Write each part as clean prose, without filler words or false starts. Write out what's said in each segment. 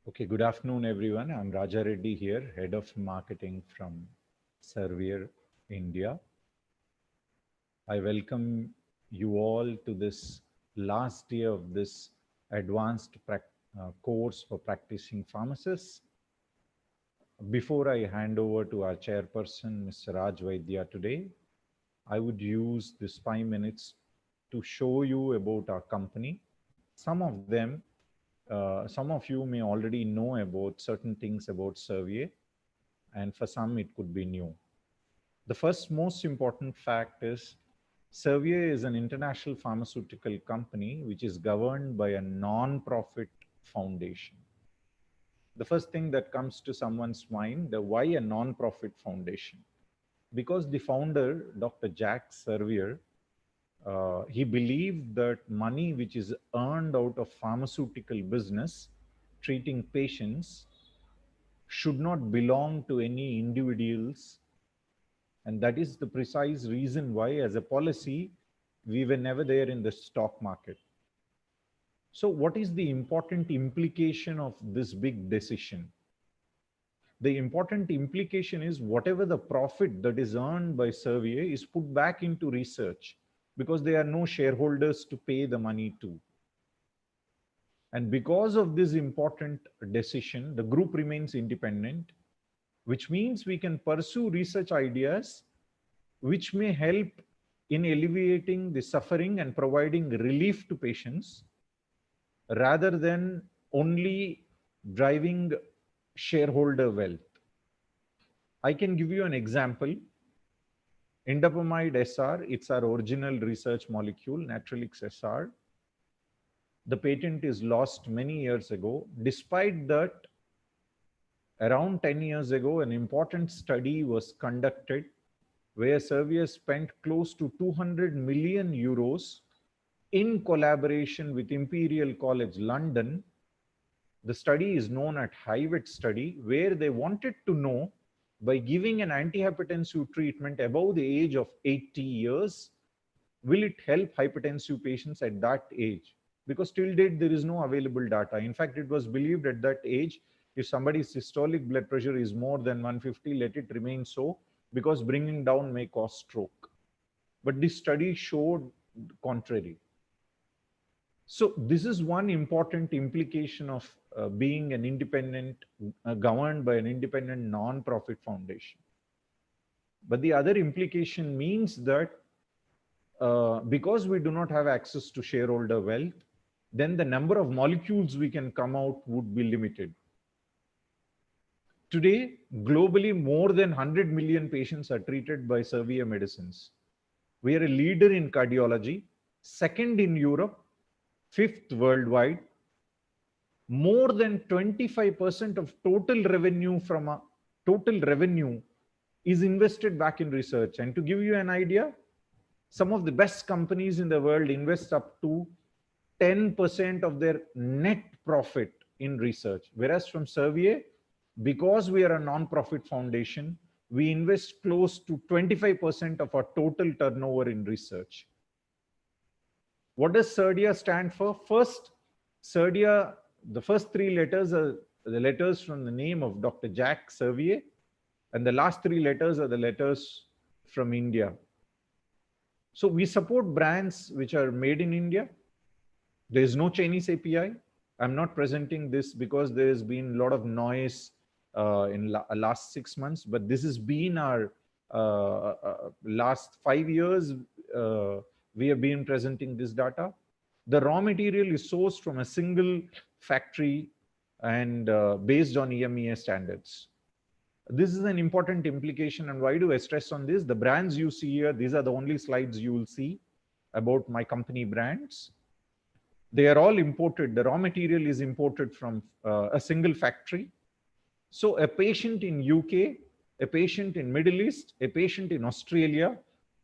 Okay, good afternoon, everyone. I'm Raja Reddy here, Head of Marketing from Servier, India. I welcome you all to this last day of this advanced course for practicing pharmacists. Before I hand over to our chairperson, Mr. Raj Vaidya today, I would use this 5 minutes to show you about our company. Some of them, some of you may already know about certain things about Servier, and for some it could be new. The first most important fact is Servier is an international pharmaceutical company which is governed by a non-profit foundation. The first thing that comes to someone's mind, why a non-profit foundation? Because the founder, Dr. Jack Servier, he believed that money which is earned out of pharmaceutical business, treating patients, should not belong to any individuals. And that is the precise reason why, as a policy, we were never there in the stock market. So, what is the important implication of this big decision? The important implication is whatever the profit that is earned by Servier is put back into research because there are no shareholders to pay the money to. And because of this important decision, the group remains independent, which means we can pursue research ideas which may help in alleviating the suffering and providing relief to patients rather than only driving shareholder wealth. I can give you an example. Indapamide SR, it's our original research molecule, Natrelix SR. The patent is lost many years ago. Despite that, around 10 years ago, an important study was conducted where Servier spent close to 200 million euros in collaboration with Imperial College London. The study is known as HIVET study, where they wanted to know, by giving an antihypertensive treatment above the age of 80 years, will it help hypertensive patients at that age? Because till date, there is no available data. In fact, it was believed at that age, if somebody's systolic blood pressure is more than 150, let it remain so, because bringing down may cause stroke. But this study showed contrary. So this is one important implication of being an independent, governed by an independent non-profit foundation. But the other implication means that because we do not have access to shareholder wealth, then the number of molecules we can come out would be limited. Today, globally, more than 100 million patients are treated by Servier medicines. We are a leader in cardiology, second in Europe, fifth worldwide. More than 25% of total revenue is invested back in research. And to give you an idea, some of the best companies in the world invest up to 10% of their net profit in research. Whereas from Servier, because we are a non-profit foundation, we invest close to 25% of our total turnover in research. What does CERDIA stand for? First, CERDIA, the first three letters are the letters from the name of Dr. Jack Servier, and the last three letters are the letters from India. So we support brands which are made in India. There is no Chinese API. I'm not presenting this because there has been a lot of noise in last 6 months, but this has been our last 5 years. We have been presenting this data. The raw material is sourced from a single factory and based on EMEA standards. This is an important implication. And why do I stress on this? The brands you see here, these are the only slides you will see about my company brands. They are all imported. The raw material is imported from a single factory. So a patient in UK, a patient in Middle East, a patient in Australia,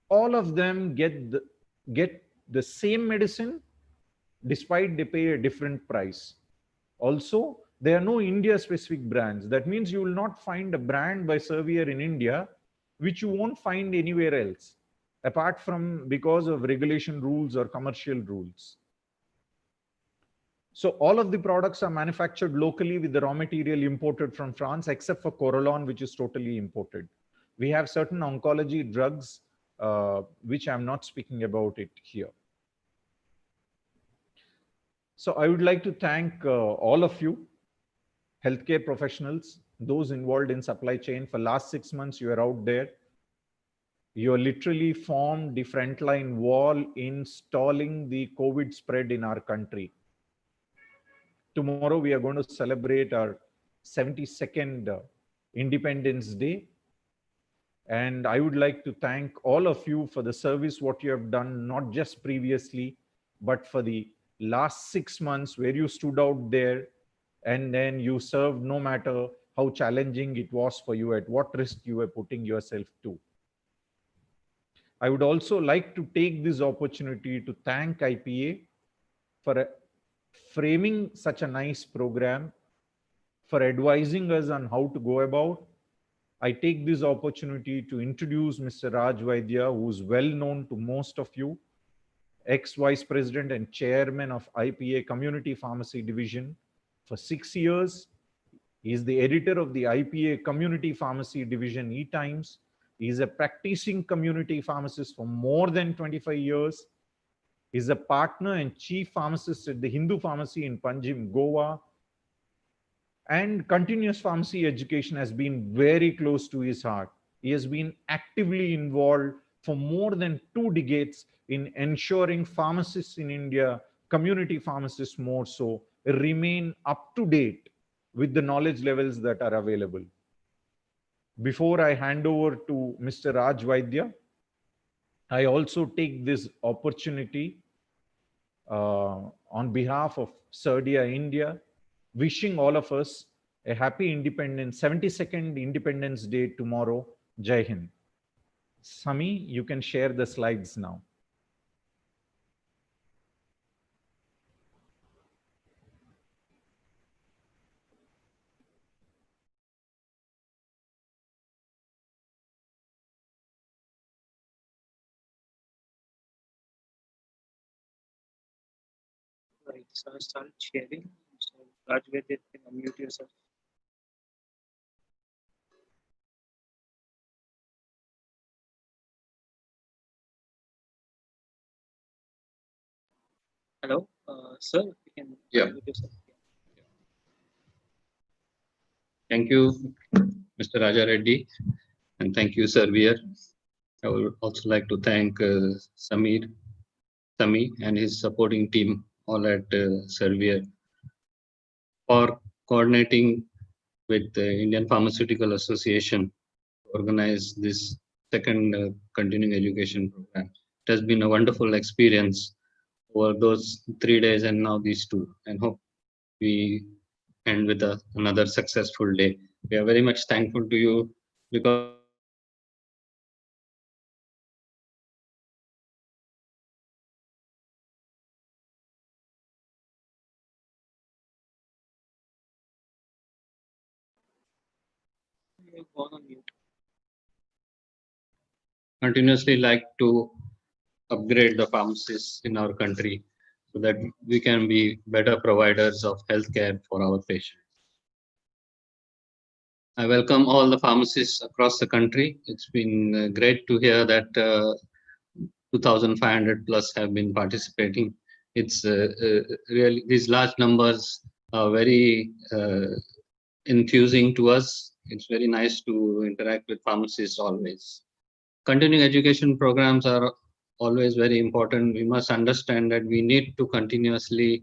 all of them get the same medicine despite they pay a different price. Also, there are no India-specific brands. That means you will not find a brand by Servier in India which you won't find anywhere else, apart from because of regulation rules or commercial rules. So all of the products are manufactured locally with the raw material imported from France, except for Corolon, which is totally imported. We have certain oncology drugs, which I'm not speaking about it here. So I would like to thank all of you, healthcare professionals, those involved in supply chain. For last 6 months, you are out there. You are literally formed the frontline wall in stalling the COVID spread in our country. Tomorrow, we are going to celebrate our 72nd Independence Day. And I would like to thank all of you for the service, what you have done, not just previously, but for the last 6 months where you stood out there and then you served no matter how challenging it was for you, at what risk you were putting yourself to. I would also like to take this opportunity to thank IPA for framing such a nice program, for advising us on how to go about. I take this opportunity to introduce Mr. Raj Vaidya, who is well known to most of you, ex-Vice President and Chairman of IPA Community Pharmacy Division for 6 years. He is the editor of the IPA Community Pharmacy Division E-Times. He is a practicing community pharmacist for more than 25 years. He is a partner and chief pharmacist at the Hindu Pharmacy in Panjim, Goa. And continuous pharmacy education has been very close to his heart. He has been actively involved for more than 2 decades in ensuring pharmacists in India, community pharmacists more so, remain up to date with the knowledge levels that are available. Before I hand over to Mr. Raj Vaidya, I also take this opportunity on behalf of Serdia India, wishing all of us a happy Independence, 72nd Independence Day tomorrow. Jai Hind. Sami, you can share the slides now. Right, so I start sharing. So Raj Vaidya, you can unmute yourself. Hello, sir, you can unmute yourself. Thank you, Mr. Raja Reddy, and thank you, Servier. I would also like to thank Sami, and his supporting team, all at Servier, for coordinating with the Indian Pharmaceutical Association to organize this second continuing education program. It has been a wonderful experience over those 3 days and now these 2, and hope we end with another successful day. We are very much thankful to you because You've gone on mute. continuously like to upgrade the pharmacists in our country so that we can be better providers of healthcare for our patients. I welcome all the pharmacists across the country. It's been great to hear that 2,500 plus have been participating. It's really, these large numbers are very infusing to us. It's very nice to interact with pharmacists always. Continuing education programs are always very important. We must understand that we need to continuously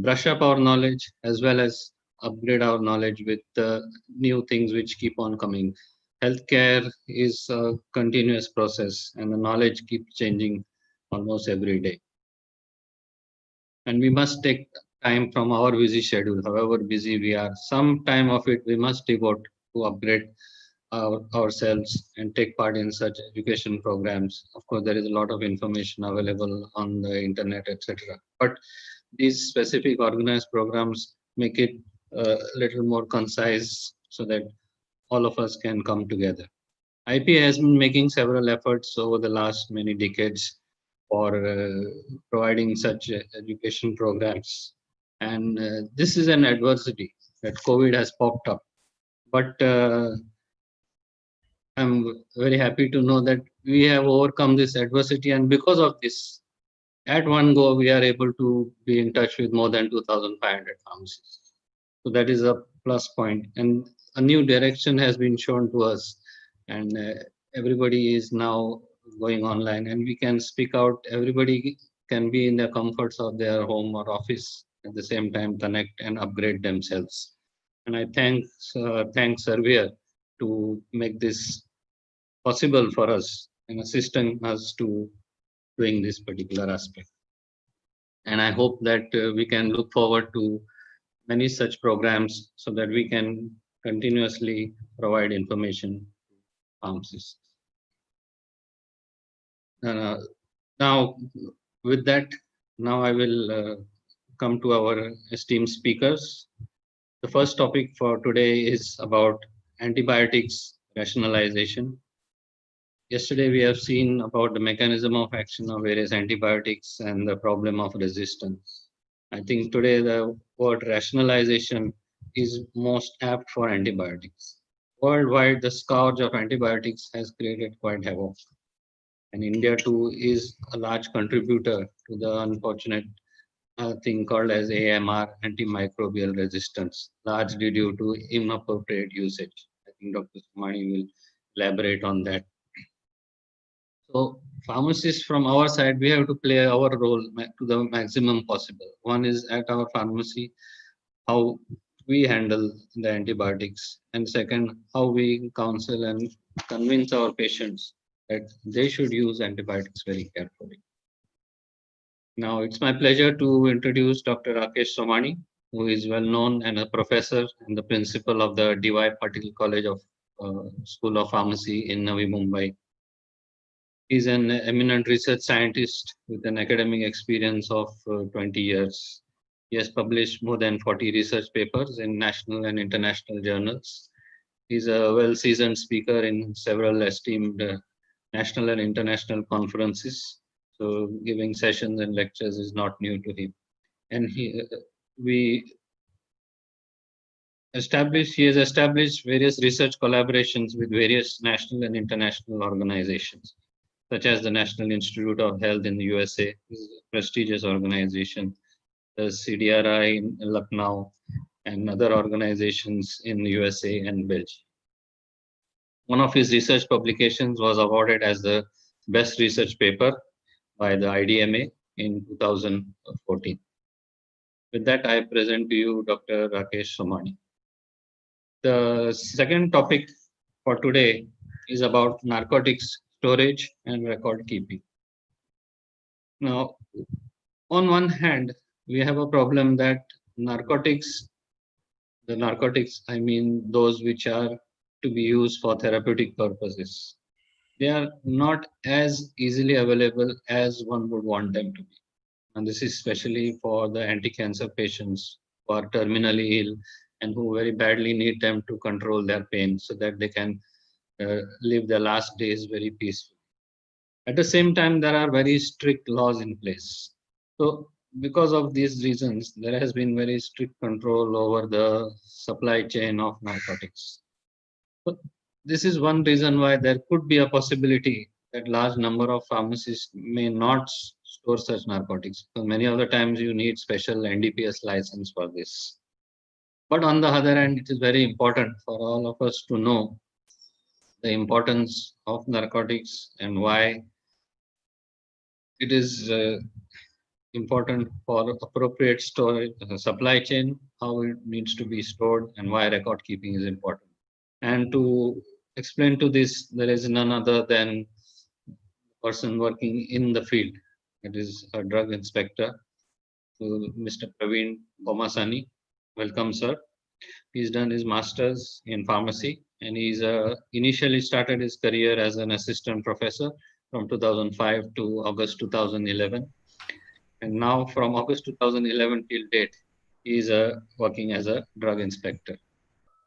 brush up our knowledge as well as upgrade our knowledge with new things which keep on coming. Healthcare is a continuous process and the knowledge keeps changing almost every day. And we must take time from our busy schedule, however busy we are. Some time of it we must devote to upgrade ourselves and take part in such education programs. Of course, there is a lot of information available on the internet, etc. But these specific organized programs make it a little more concise so that all of us can come together. IPA has been making several efforts over the last many decades for providing such education programs. And this is an adversity that COVID has popped up. But I'm very happy to know that we have overcome this adversity, and because of this, at one go, we are able to be in touch with more than 2,500 pharmacies. So that is a plus point, and a new direction has been shown to us, and everybody is now going online, and we can speak out. Everybody can be in the comforts of their home or office at the same time, connect and upgrade themselves. And I thank Servier to make this possible for us and assisting us to doing this particular aspect. And I hope that we can look forward to many such programs so that we can continuously provide information to pharmacists. Uh, Now, with that, now I will come to our esteemed speakers. The first topic for today is about antibiotics rationalization. Yesterday, we have seen about the mechanism of action of various antibiotics and the problem of resistance. I think today the word rationalization is most apt for antibiotics. Worldwide, the scourge of antibiotics has created quite havoc. And India too is a large contributor to the unfortunate thing called as AMR, antimicrobial resistance, largely due to inappropriate usage. I think Dr. Somani will elaborate on that. So pharmacists from our side, we have to play our role to the maximum possible. One is at our pharmacy, how we handle the antibiotics, and second, how we counsel and convince our patients that they should use antibiotics very carefully. Now, it's my pleasure to introduce Dr. Rakesh Somani, who is well known and a professor and the principal of the D.Y. Patil College of School of Pharmacy in Navi Mumbai. He's an eminent research scientist with an academic experience of 20 years. He has published more than 40 research papers in national and international journals. He's a well-seasoned speaker in several esteemed national and international conferences. So giving sessions and lectures is not new to him. And he has established various research collaborations with various national and international organizations, such as the National Institute of Health in the USA, is a prestigious organization, the CDRI in Lucknow, and other organizations in the USA and Belgium. One of his research publications was awarded as the best research paper by the IDMA in 2014. With that, I present to you Dr. Rakesh Somani. The second topic for today is about narcotics storage and record keeping. Now, on one hand, we have a problem that the narcotics, I mean those which are to be used for therapeutic purposes, they are not as easily available as one would want them to be. And this is especially for the anti-cancer patients who are terminally ill and who very badly need them to control their pain so that they can live their last days very peacefully. At the same time, there are very strict laws in place. So because of these reasons, there has been very strict control over the supply chain of narcotics. So this is one reason why there could be a possibility that large number of pharmacies may not store such narcotics. So many of the times you need special NDPS license for this. But on the other hand, it is very important for all of us to know the importance of narcotics and why it is important for appropriate storage, supply chain, how it needs to be stored, and why record keeping is important. And to explain to this, there is none other than the person working in the field. It is a drug inspector, Mr. Praveen Bomasani. Welcome, sir. He's done his master's in pharmacy, and he's initially started his career as an assistant professor from 2005 to August 2011. And now from August 2011 till date, he is working as a drug inspector.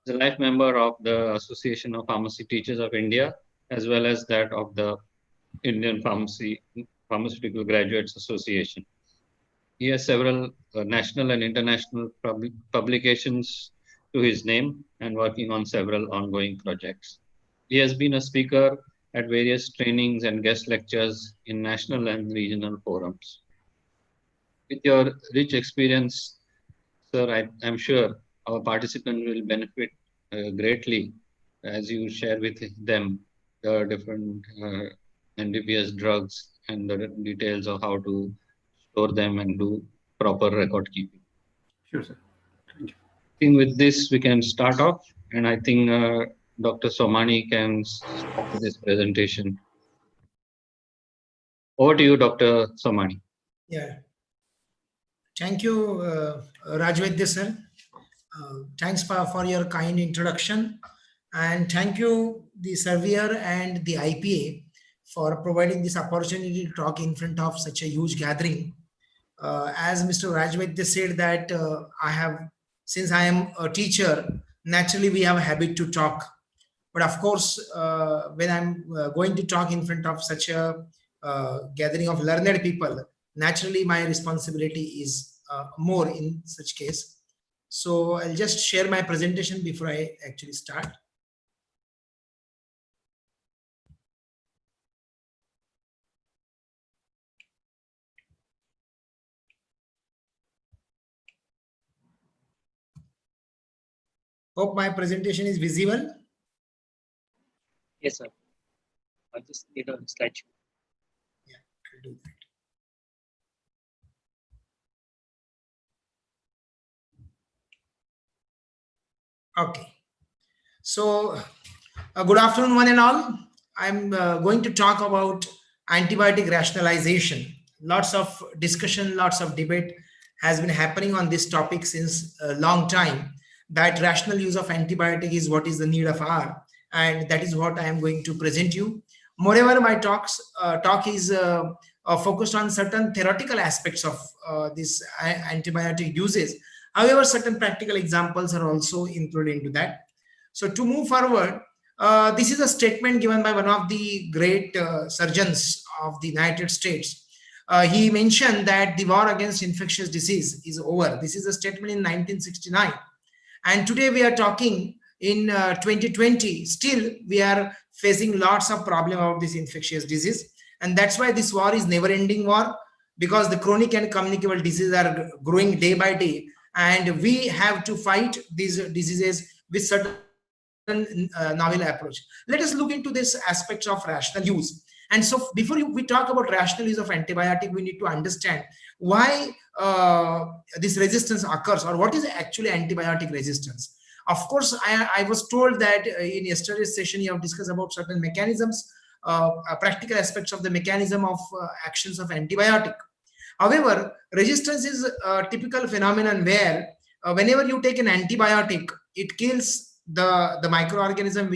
He's a life member of the Association of Pharmacy Teachers of India, as well as that of the Indian Pharmaceutical Graduates Association. He has several national and international publications to his name and working on several ongoing projects. He has been a speaker at various trainings and guest lectures in national and regional forums. With your rich experience, sir, I'm sure our participants will benefit greatly as you share with them the different NDPS drugs and the details of how to store them and do proper record keeping. Sure, sir. Thank you. I think with this we can start off, and I think Dr. Somani can start with this presentation. Over to you, Dr. Somani. Yeah. Thank you, Rajvedya sir. Thanks for your kind introduction, and thank you the surveyor and the IPA for providing this opportunity to talk in front of such a huge gathering. As Mr. Rajvedya said that since I am a teacher, naturally we have a habit to talk. But of course, when I'm going to talk in front of such a gathering of learned people, naturally my responsibility is more in such case. So I'll just share my presentation before I actually start. Hope my presentation is visible. Yes, sir. I just need a slideshow. Yeah, I'll do that. Okay. So, good afternoon, one and all. I'm going to talk about antibiotic rationalization. Lots of discussion, lots of debate has been happening on this topic since a long time. That rational use of antibiotic is what is the need of hour, and that is what I am going to present you. Moreover, my talk is focused on certain theoretical aspects of this antibiotic uses. However, certain practical examples are also included into that. So to move forward, this is a statement given by one of the great surgeons of the United States. He mentioned that the war against infectious disease is over. This is a statement in 1969. And today we are talking in 2020, still we are facing lots of problem about this infectious disease. And that's why this war is never ending war, because the chronic and communicable diseases are growing day by day. And we have to fight these diseases with certain novel approach. Let us look into this aspects of rational use. And so before we talk about rational use of antibiotic, we need to understand why this resistance occurs, or what is actually antibiotic resistance. Of course, I was told that in yesterday's session you have discussed about certain mechanisms, practical aspects of the mechanism of actions of antibiotic. However, resistance is a typical phenomenon where whenever you take an antibiotic, it kills the microorganism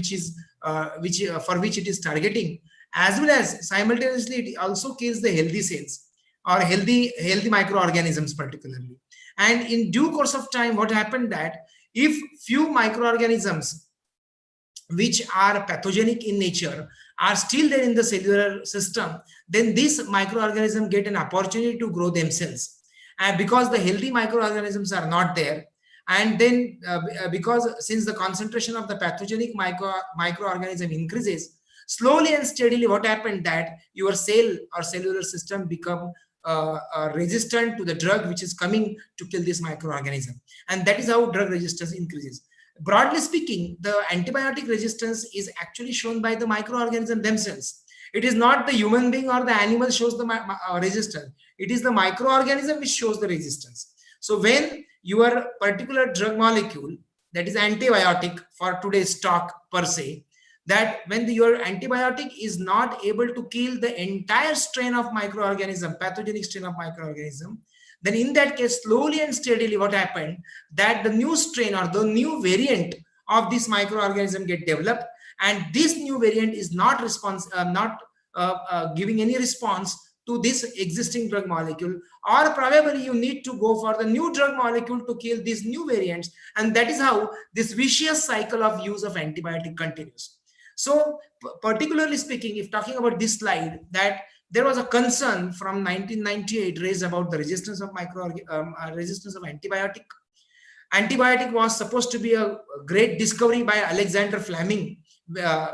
for which it is targeting, as well as simultaneously it also kills the healthy cells or healthy microorganisms particularly. And in due course of time, what happened that if few microorganisms which are pathogenic in nature are still there in the cellular system, then this microorganism get an opportunity to grow themselves. And because the healthy microorganisms are not there, and then because since the concentration of the pathogenic microorganism increases, slowly and steadily what happened that your cell or cellular system become resistant to the drug which is coming to kill this microorganism. And that is how drug resistance increases. Broadly speaking, the antibiotic resistance is actually shown by the microorganism themselves. It is not the human being or the animal shows the resistance. It is the microorganism which shows the resistance. So when your particular drug molecule, that is antibiotic for today's talk per se, that when your antibiotic is not able to kill the entire strain of microorganism, pathogenic strain of microorganism, then in that case, slowly and steadily what happened that the new strain or the new variant of this microorganism get developed, and this new variant is not giving any response to this existing drug molecule, or probably you need to go for the new drug molecule to kill these new variants. And that is how this vicious cycle of use of antibiotic continues. So particularly speaking, if talking about this slide, that there was a concern from 1998 raised about the resistance of resistance of antibiotic. Antibiotic was supposed to be a great discovery by Alexander Fleming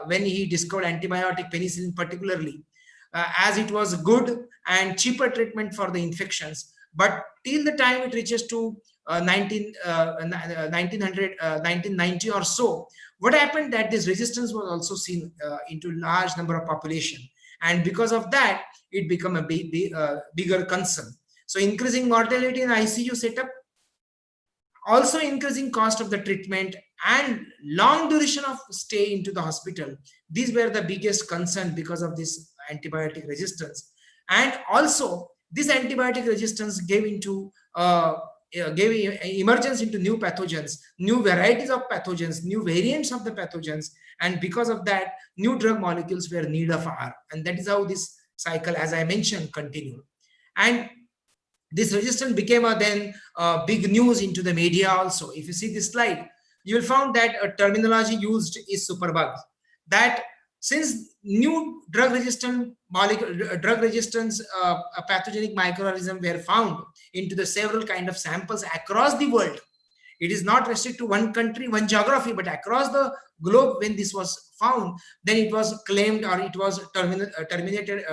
when he discovered antibiotic, penicillin particularly, as it was good and cheaper treatment for the infections. But till the time it reaches to 1990 or so, what happened that this resistance was also seen into large number of population, and because of that it became a bigger concern. So increasing mortality in ICU setup, also increasing cost of the treatment, and long duration of stay into the hospital. These were the biggest concern because of this antibiotic resistance. And also this antibiotic resistance gave emergence into new pathogens, new varieties of pathogens, new variants of the pathogens, and because of that new drug molecules were in need of R, and that is how this cycle, as I mentioned, continued. And this resistance became then big news into the media also. If you see this slide, you will find that a terminology used is superbugs. That since new drug resistant pathogenic microorganisms were found into the several kind of samples across the world, it is not restricted to one country, one geography, but across the globe. When this was found, then it was claimed, or it was terminated.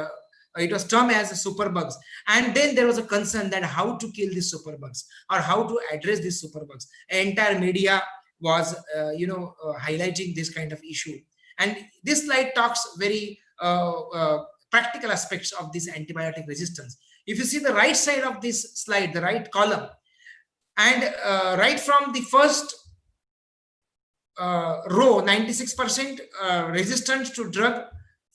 It was termed as superbugs, and then there was a concern that how to kill these superbugs or how to address these superbugs. Entire media was highlighting this kind of issue, and this slide talks very practical aspects of this antibiotic resistance. If you see the right side of this slide, the right column, and right from the first row, 96% resistance to drug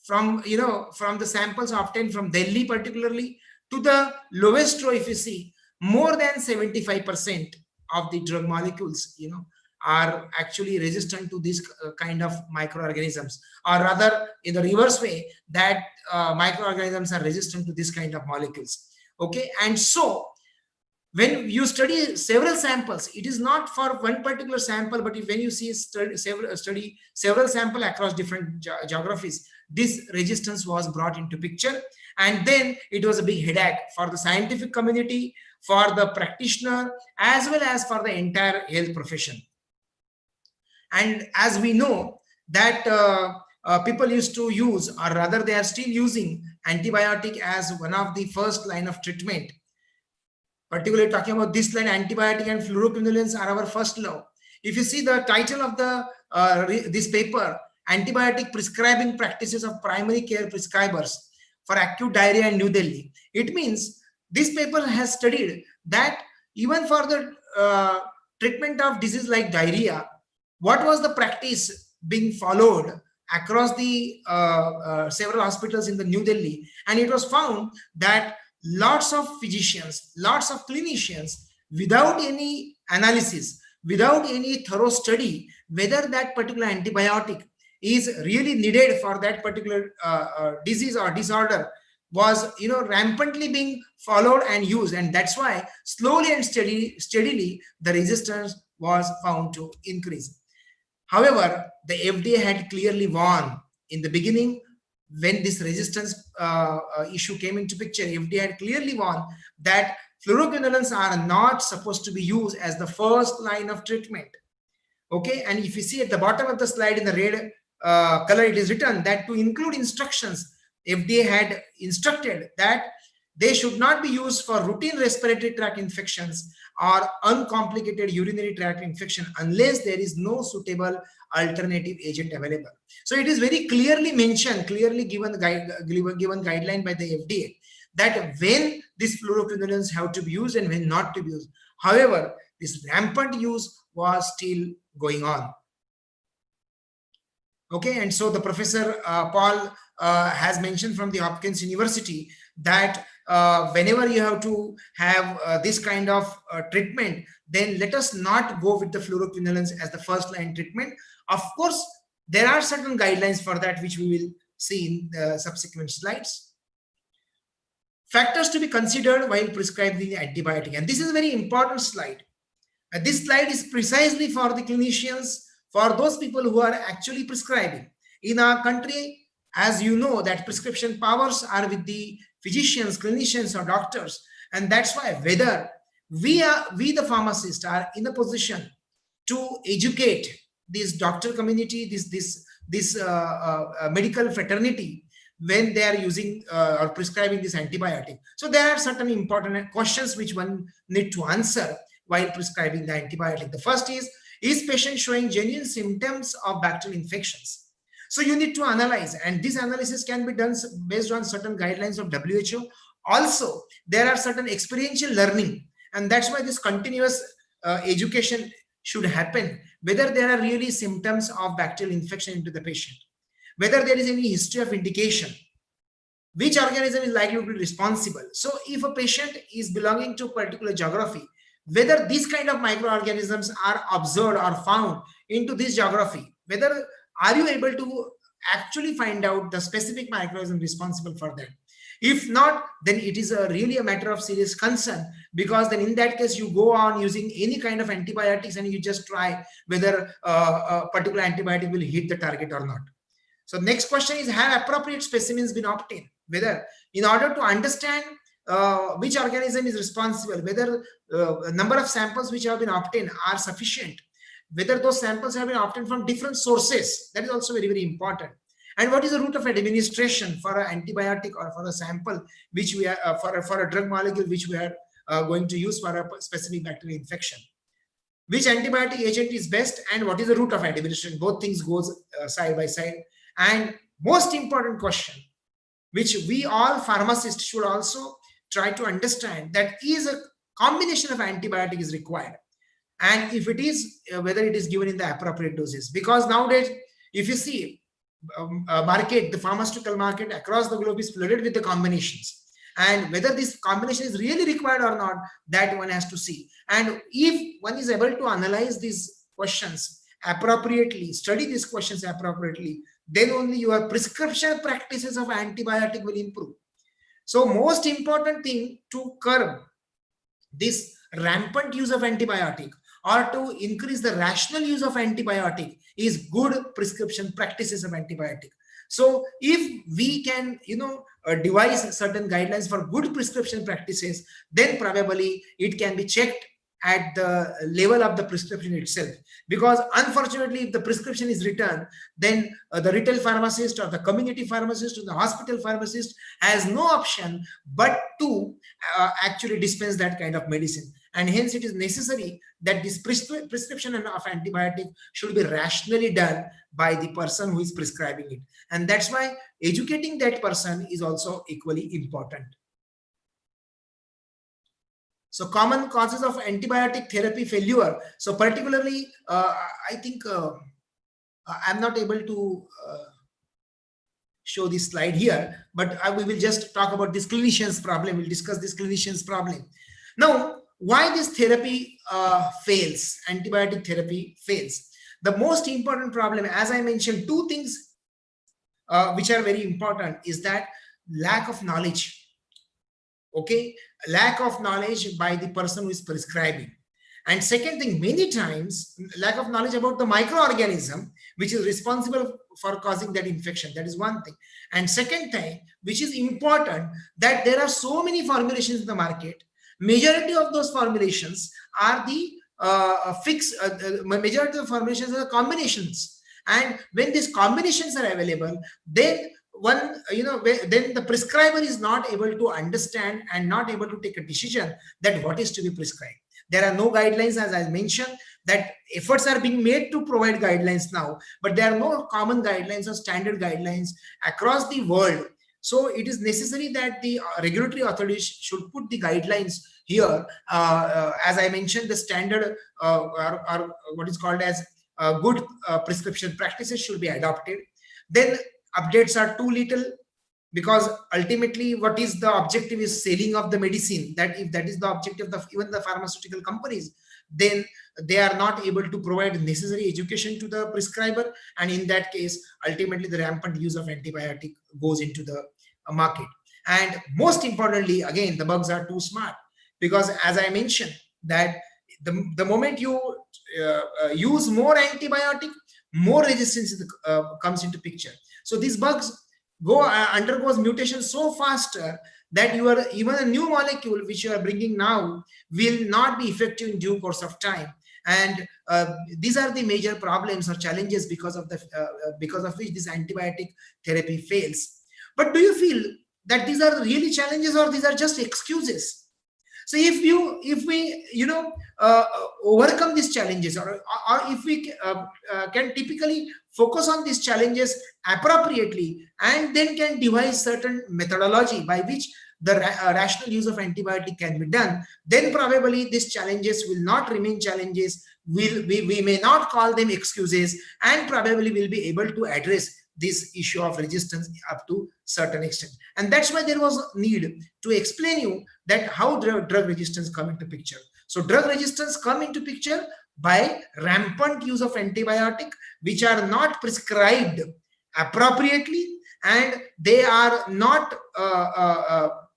from the samples obtained from Delhi particularly, to the lowest row, if you see, more than 75% of the drug molecules are actually resistant to this kind of microorganisms, or rather in the reverse way, that microorganisms are resistant to this kind of molecules. Okay, and so when you study several samples, it is not for one particular sample, but when you see study several samples across different geographies, this resistance was brought into picture, and then it was a big headache for the scientific community, for the practitioner, as well as for the entire health profession. And as we know that people used to use, or rather they are still using, antibiotic as one of the first line of treatment. Particularly talking about this line, antibiotic and fluoroquinolones are our first love. If you see the title of the this paper, Antibiotic Prescribing Practices of Primary Care Prescribers for Acute Diarrhea in New Delhi, it means this paper has studied that even for the treatment of disease like diarrhea, what was the practice being followed across the several hospitals in the New Delhi, and it was found that lots of physicians, lots of clinicians, without any analysis, without any thorough study whether that particular antibiotic is really needed for that particular disease or disorder, was rampantly being followed and used, and that's why slowly and steadily the resistance was found to increase. However, the FDA had clearly warned in the beginning. When this resistance issue came into picture, FDA had clearly warned that fluoroquinolones are not supposed to be used as the first line of treatment. Okay, and if you see at the bottom of the slide in the red color, it is written that to include instructions, FDA had instructed that they should not be used for routine respiratory tract infections or uncomplicated urinary tract infection unless there is no suitable alternative agent available. So it is very clearly mentioned, clearly given guideline by the FDA, that when these fluoroquinolones have to be used and when not to be used. However, this rampant use was still going on. Okay, and so the Professor Paul has mentioned from the Hopkins University that whenever you have to have this kind of treatment, then let us not go with the fluoroquinolones as the first line treatment. Of course, there are certain guidelines for that, which we will see in the subsequent slides. Factors to be considered while prescribing the antibiotic, and this is a very important slide. This slide is precisely for the clinicians, for those people who are actually prescribing. In our country, as you know, that prescription powers are with the physicians, clinicians, or doctors. And that's why whether we the pharmacists are in a position to educate this doctor community, this medical fraternity, when they are using or prescribing this antibiotic. So there are certain important questions which one need to answer while prescribing the antibiotic. The first is patient showing genuine symptoms of bacterial infections? So you need to analyze, and this analysis can be done based on certain guidelines of WHO. Also, there are certain experiential learning, and that's why this continuous education should happen, whether there are really symptoms of bacterial infection into the patient, whether there is any history of indication, which organism is likely to be responsible. So if a patient is belonging to a particular geography, whether these kind of microorganisms are observed or found into this geography, whether are you able to actually find out the specific microorganism responsible for that? If not, then it is really a matter of serious concern, because then in that case you go on using any kind of antibiotics and you just try whether a particular antibiotic will hit the target or not. So next question is, have appropriate specimens been obtained? Whether in order to understand which organism is responsible, whether number of samples which have been obtained are sufficient, whether those samples have been obtained from different sources, that is also very, very important. And what is the route of administration for an antibiotic or for a sample which we are for a drug molecule which we are going to use for a specific bacterial infection? Which antibiotic agent is best, and what is the route of administration? Both things goes side by side. And most important question, which we all pharmacists should also try to understand, that is a combination of antibiotic is required, and if it is, whether it is given in the appropriate doses. Because nowadays, if you see market, the pharmaceutical market across the globe is flooded with the combinations, and whether this combination is really required or not, that one has to see. And if one is able to analyze these questions appropriately, study these questions appropriately, then only your prescription practices of antibiotic will improve. So most important thing to curb this rampant use of antibiotic or to increase the rational use of antibiotic is good prescription practices of antibiotic. So if we can, devise certain guidelines for good prescription practices, then probably it can be checked at the level of the prescription itself. Because unfortunately, if the prescription is written, then the retail pharmacist or the community pharmacist or the hospital pharmacist has no option but to actually dispense that kind of medicine. And hence it is necessary that this prescription of antibiotic should be rationally done by the person who is prescribing it. And that's why educating that person is also equally important. So common causes of antibiotic therapy failure. So particularly, I think I'm not able to show this slide here, but we will just talk about this clinician's problem. We'll discuss this clinician's problem. Now, why this therapy fails, antibiotic therapy fails? The most important problem, as I mentioned, two things which are very important is that lack of knowledge. Okay, lack of knowledge by the person who is prescribing. And second thing, many times lack of knowledge about the microorganism which is responsible for causing that infection. That is one thing. And second thing, which is important, that there are so many formulations in the market. Majority of those formulations are the majority of the formulations are the combinations. And when these combinations are available, then then the prescriber is not able to understand and not able to take a decision that what is to be prescribed. There are no guidelines, as I mentioned, that efforts are being made to provide guidelines now, but there are no common guidelines or standard guidelines across the world. So it is necessary that the regulatory authorities should put the guidelines here. As I mentioned, the standard or what is called as good prescription practices should be adopted. Then updates are too little, because ultimately what is the objective is selling of the medicine. That if that is the objective of even the pharmaceutical companies, then they are not able to provide necessary education to the prescriber, and in that case ultimately the rampant use of antibiotic goes into the market. And most importantly, again, the bugs are too smart, because as I mentioned that the moment you use more antibiotic, more resistance comes into picture. So these bugs undergoes mutation so faster that even a new molecule which you are bringing now will not be effective in due course of time. And these are the major problems or challenges because of which this antibiotic therapy fails. But do you feel that these are really challenges, or these are just excuses? So if we overcome these challenges, or if we can typically focus on these challenges appropriately, and then can devise certain methodology by which the rational use of antibiotic can be done, then probably these challenges will not remain challenges. We may not call them excuses, and probably will be able to address this issue of resistance up to certain extent. And that's why there was a need to explain you that how drug resistance come into picture. So drug resistance come into picture by rampant use of antibiotic which are not prescribed appropriately, and they are not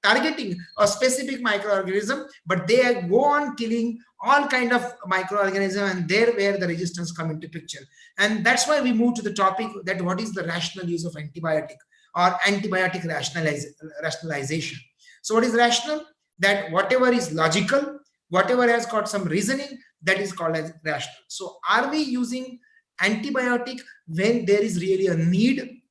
targeting a specific microorganism, but they go on killing all kind of microorganisms, and there where the resistance come into picture. And that's why we move to the topic that what is the rational use of antibiotic or antibiotic rationalization. So what is rational? That whatever is logical, whatever has got some reasoning, that is called as rational. So are we using antibiotic when there is really a need?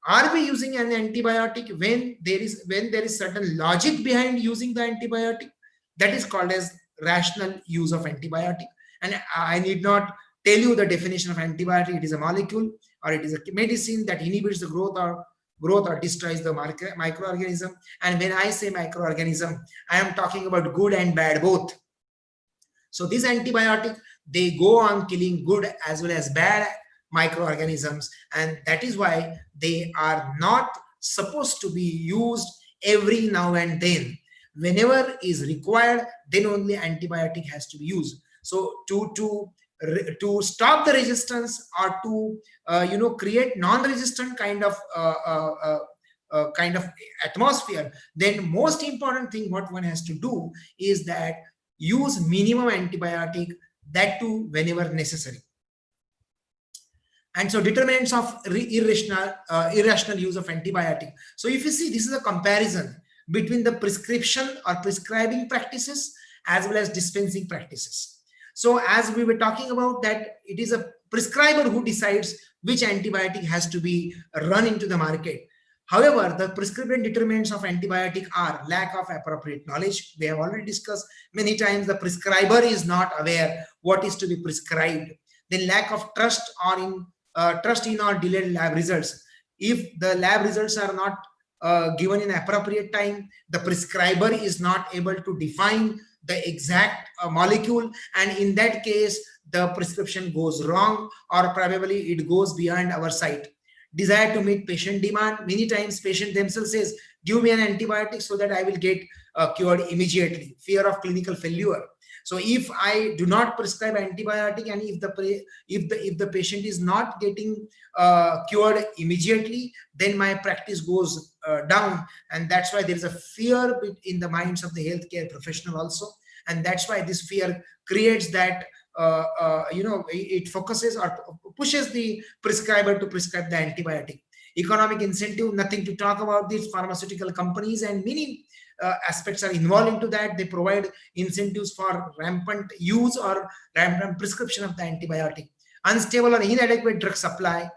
Are we using an antibiotic when there is certain logic behind using the antibiotic? That is called as rational use of antibiotic. And I need not tell you the definition of antibiotic. It is a molecule, or it is a medicine that inhibits the growth or destroys the microorganism. And when I say microorganism, I am talking about good and bad both. So this antibiotic, they go on killing good as well as bad microorganisms, and that is why they are not supposed to be used every now and then. Whenever is required, then only antibiotic has to be used. So to stop the resistance, or to create non-resistant kind of atmosphere, then most important thing what one has to do is that use minimum antibiotic, that too whenever necessary. And so determinants of irrational use of antibiotic. So if you see, this is a comparison between the prescription or prescribing practices as well as dispensing practices. So as we were talking about, that it is a prescriber who decides which antibiotic has to be run into the market. However, the prescription determinants of antibiotic are lack of appropriate knowledge. We have already discussed many times, the prescriber is not aware what is to be prescribed. Then lack of trust in or delayed lab results. If the lab results are not given in appropriate time, the prescriber is not able to define the exact molecule, and in that case the prescription goes wrong, or probably it goes beyond our sight. Desire to meet patient demand. Many times patient themselves says, give me an antibiotic so that I will get cured immediately. Fear of clinical failure. So if I do not prescribe antibiotic, and if the patient is not getting cured immediately, then my practice goes down. And that's why there is a fear in the minds of the healthcare professional also. And that's why this fear creates that it focuses or pushes the prescriber to prescribe the antibiotic. Economic incentive, nothing to talk about. These pharmaceutical companies and many aspects are involved into that. They provide incentives for rampant use or rampant prescription of the antibiotic. Unstable or inadequate drug supply.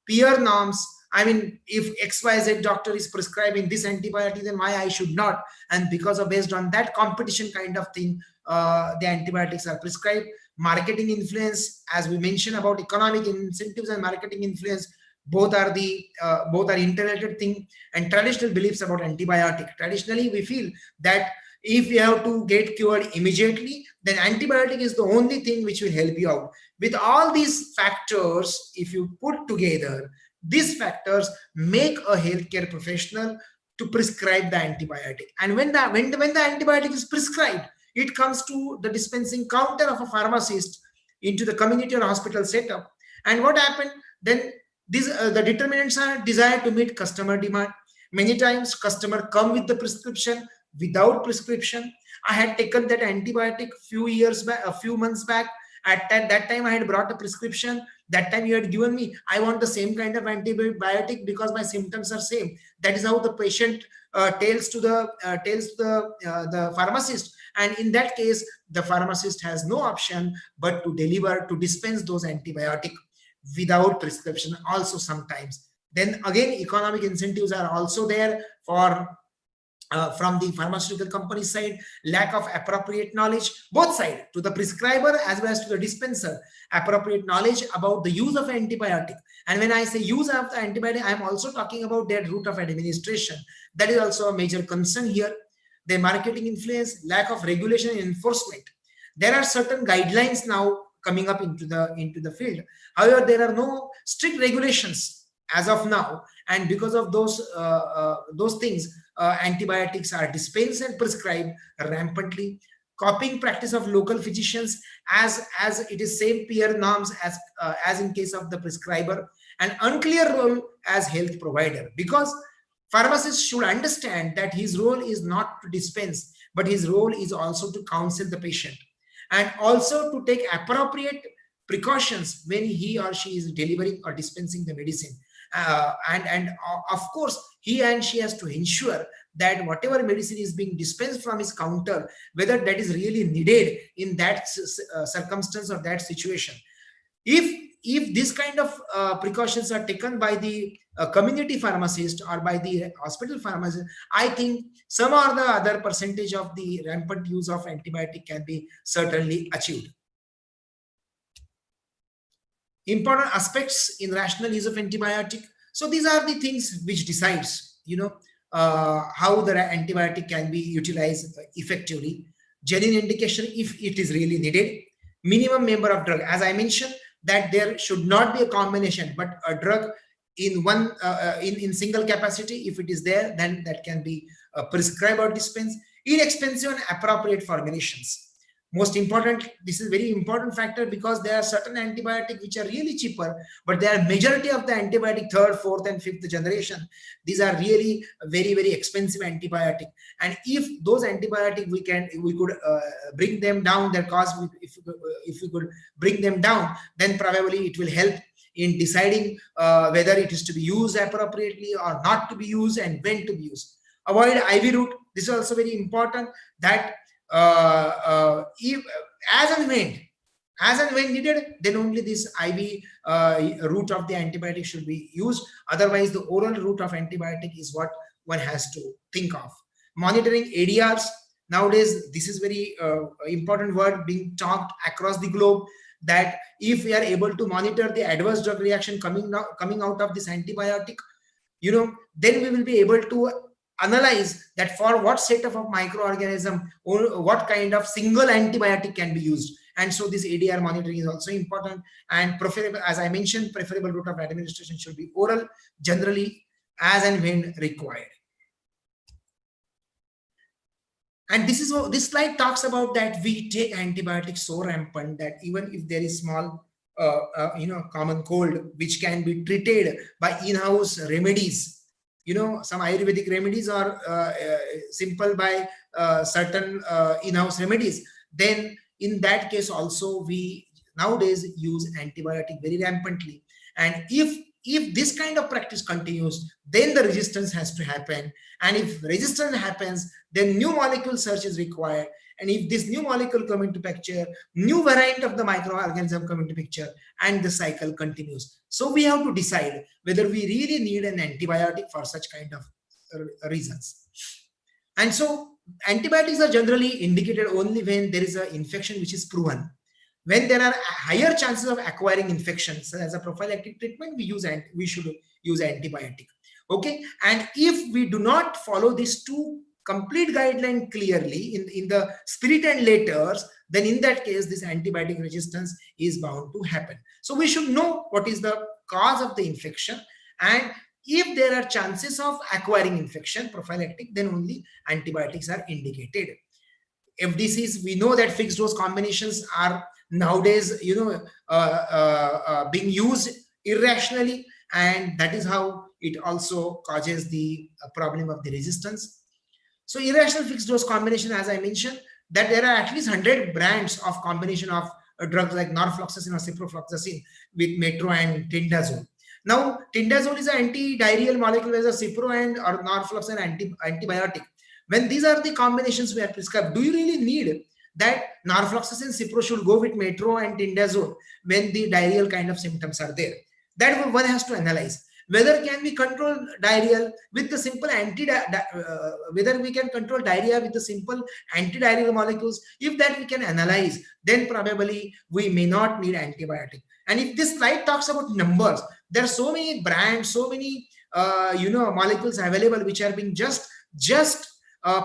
Peer norms. I mean, if XYZ doctor is prescribing this antibiotic, then why I should not? And because of based on that competition kind of thing, the antibiotics are prescribed. Marketing influence, as we mentioned about economic incentives and marketing influence, both are interrelated thing. And traditional beliefs about antibiotic. Traditionally, we feel that if you have to get cured immediately, then antibiotic is the only thing which will help you out. With all these factors, if you put together, these factors make a healthcare professional to prescribe the antibiotic. And when the antibiotic is prescribed, it comes to the dispensing counter of a pharmacist into the community or hospital setup. And what happened then? The determinants are desire to meet customer demand. Many times customer come with the prescription without prescription. I had taken that antibiotic a few months back, At that time I had brought a prescription. That time you had given me, I want the same kind of antibiotic because my symptoms are same. That is how the patient tells to the pharmacist, and in that case the pharmacist has no option but to dispense those antibiotic without prescription also sometimes. Then again, economic incentives are also there for from the pharmaceutical company side. Lack of appropriate knowledge, both sides, to the prescriber as well as to the dispenser, appropriate knowledge about the use of antibiotic. And when I say use of the antibiotic, I am also talking about their route of administration. That is also a major concern here. The marketing influence, lack of regulation and enforcement. There are certain guidelines now coming up into the field. However, there are no strict regulations as of now, and because of those things, antibiotics are dispensed and prescribed rampantly. Copying practice of local physicians as it is same peer norms as in case of the prescriber, and unclear role as health provider, because pharmacist should understand that his role is not to dispense, but his role is also to counsel the patient and also to take appropriate precautions when he or she is delivering or dispensing the medicine. And of course, he and she has to ensure that whatever medicine is being dispensed from his counter, whether that is really needed in that circumstance or that situation. If this kind of precautions are taken by the community pharmacist or by the hospital pharmacist, I think some or the other percentage of the rampant use of antibiotic can be certainly achieved. Important aspects in rational use of antibiotic. So these are the things which decides, how the antibiotic can be utilized effectively. Genuine indication if it is really needed. Minimum number of drug, as I mentioned, that there should not be a combination, but a drug in one in single capacity. If it is there, then that can be prescribed or dispensed. Inexpensive and appropriate formulations. Most important, this is very important factor, because there are certain antibiotics which are really cheaper, but there are majority of the antibiotic third, fourth, and fifth generation. These are really very, very expensive antibiotic. And if those antibiotic we could bring them down, their cost, if we could bring them down, then probably it will help in deciding whether it is to be used appropriately or not to be used, and when to be used. Avoid IV route. This is also very important, that if, as and when needed, then only this IV route of the antibiotic should be used. Otherwise, the oral route of antibiotic is what one has to think of. Monitoring ADRs. Nowadays, this is very important word being talked across the globe, that if we are able to monitor the adverse drug reaction coming out of this antibiotic, then we will be able to analyze that for what set of microorganism or what kind of single antibiotic can be used. And so this ADR monitoring is also important, and preferable, as I mentioned, preferable route of administration should be oral, generally as and when required. And this slide talks about that we take antibiotics so rampant that even if there is small common cold which can be treated by in-house remedies, some Ayurvedic remedies are simple by certain in-house remedies, then in that case also we nowadays use antibiotic very rampantly. And if this kind of practice continues, then the resistance has to happen. And if resistance happens, then new molecule search is required. And if this new molecule come into picture, new variant of the microorganism come into picture, and the cycle continues. So we have to decide whether we really need an antibiotic for such kind of reasons. And so antibiotics are generally indicated only when there is an infection which is proven. When there are higher chances of acquiring infections, so as a prophylactic treatment, we should use antibiotic. Okay, and if we do not follow these two complete guideline clearly in the spirit and letters, then in that case this antibiotic resistance is bound to happen. So we should know what is the cause of the infection, and if there are chances of acquiring infection, prophylactic, then only antibiotics are indicated. FDCs, we know that fixed dose combinations are nowadays being used irrationally, and that is how it also causes the problem of the resistance. So irrational fixed dose combination, as I mentioned, that there are at least 100 brands of combination of drugs like norfloxacin or ciprofloxacin with metro and tindazole. Now, tindazole is an anti-diarrheal molecule as a cipro and or norfloxacin antibiotic. When these are the combinations we are prescribed, do you really need that norfloxacin, cipro should go with metro and tindazole when the diarrheal kind of symptoms are there? That one has to analyze. Whether can we control diarrhea with the simple whether we can control diarrhea with the simple anti-diarrheal molecules. If that we can analyze, then probably we may not need antibiotic. And if this slide talks about numbers, there are so many brands, so many molecules available which are being just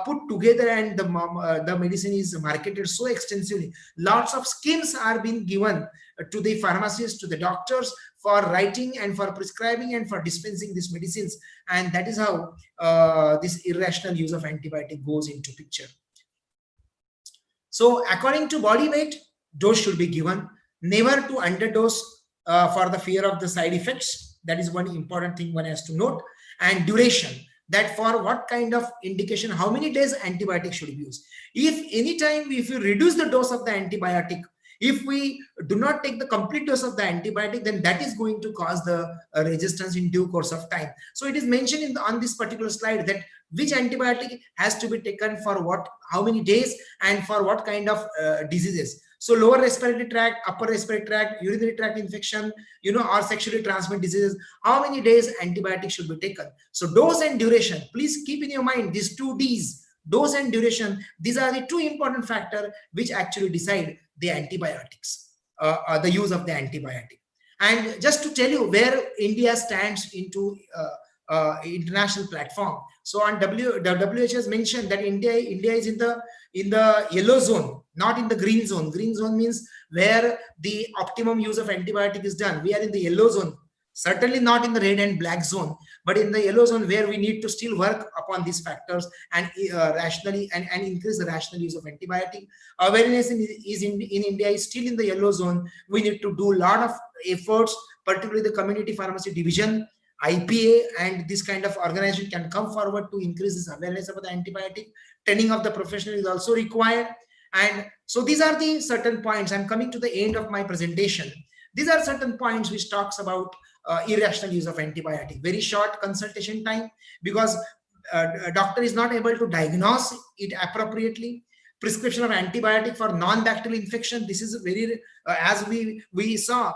put together, and the medicine is marketed so extensively. Lots of schemes are being given to the pharmacists, to the doctors for writing and for prescribing and for dispensing these medicines, and that is how this irrational use of antibiotic goes into picture. So according to body weight, dose should be given, never to underdose for the fear of the side effects. That is one important thing one has to note. And duration, that for what kind of indication, how many days antibiotic should be used. If you reduce the dose of the antibiotic, if we do not take the complete dose of the antibiotic, then that is going to cause the resistance in due course of time. So it is mentioned on this particular slide that which antibiotic has to be taken for what, how many days, and for what kind of diseases. So lower respiratory tract, upper respiratory tract, urinary tract infection, or sexually transmitted diseases, how many days antibiotics should be taken. So dose and duration, please keep in your mind these two Ds, dose and duration. These are the two important factors which actually decide the antibiotics, the use of the antibiotic. And just to tell you where India stands into international platform. So on WHO has mentioned that India is in the yellow zone, not in the green zone. Green zone means where the optimum use of antibiotic is done. We are in the yellow zone, certainly not in the red and black zone, but in the yellow zone where we need to still work upon these factors and rationally and increase the rational use of antibiotic. Awareness in India is still in the yellow zone. We need to do a lot of efforts, particularly the community pharmacy division, IPA, and this kind of organization can come forward to increase this awareness about the antibiotic. Training of the professional is also required. And so these are the certain points. I'm coming to the end of my presentation. These are certain points which talks about irrational use of antibiotic. Very short consultation time because a doctor is not able to diagnose it appropriately. Prescription of antibiotic for non-bacterial infection. This is very, as we saw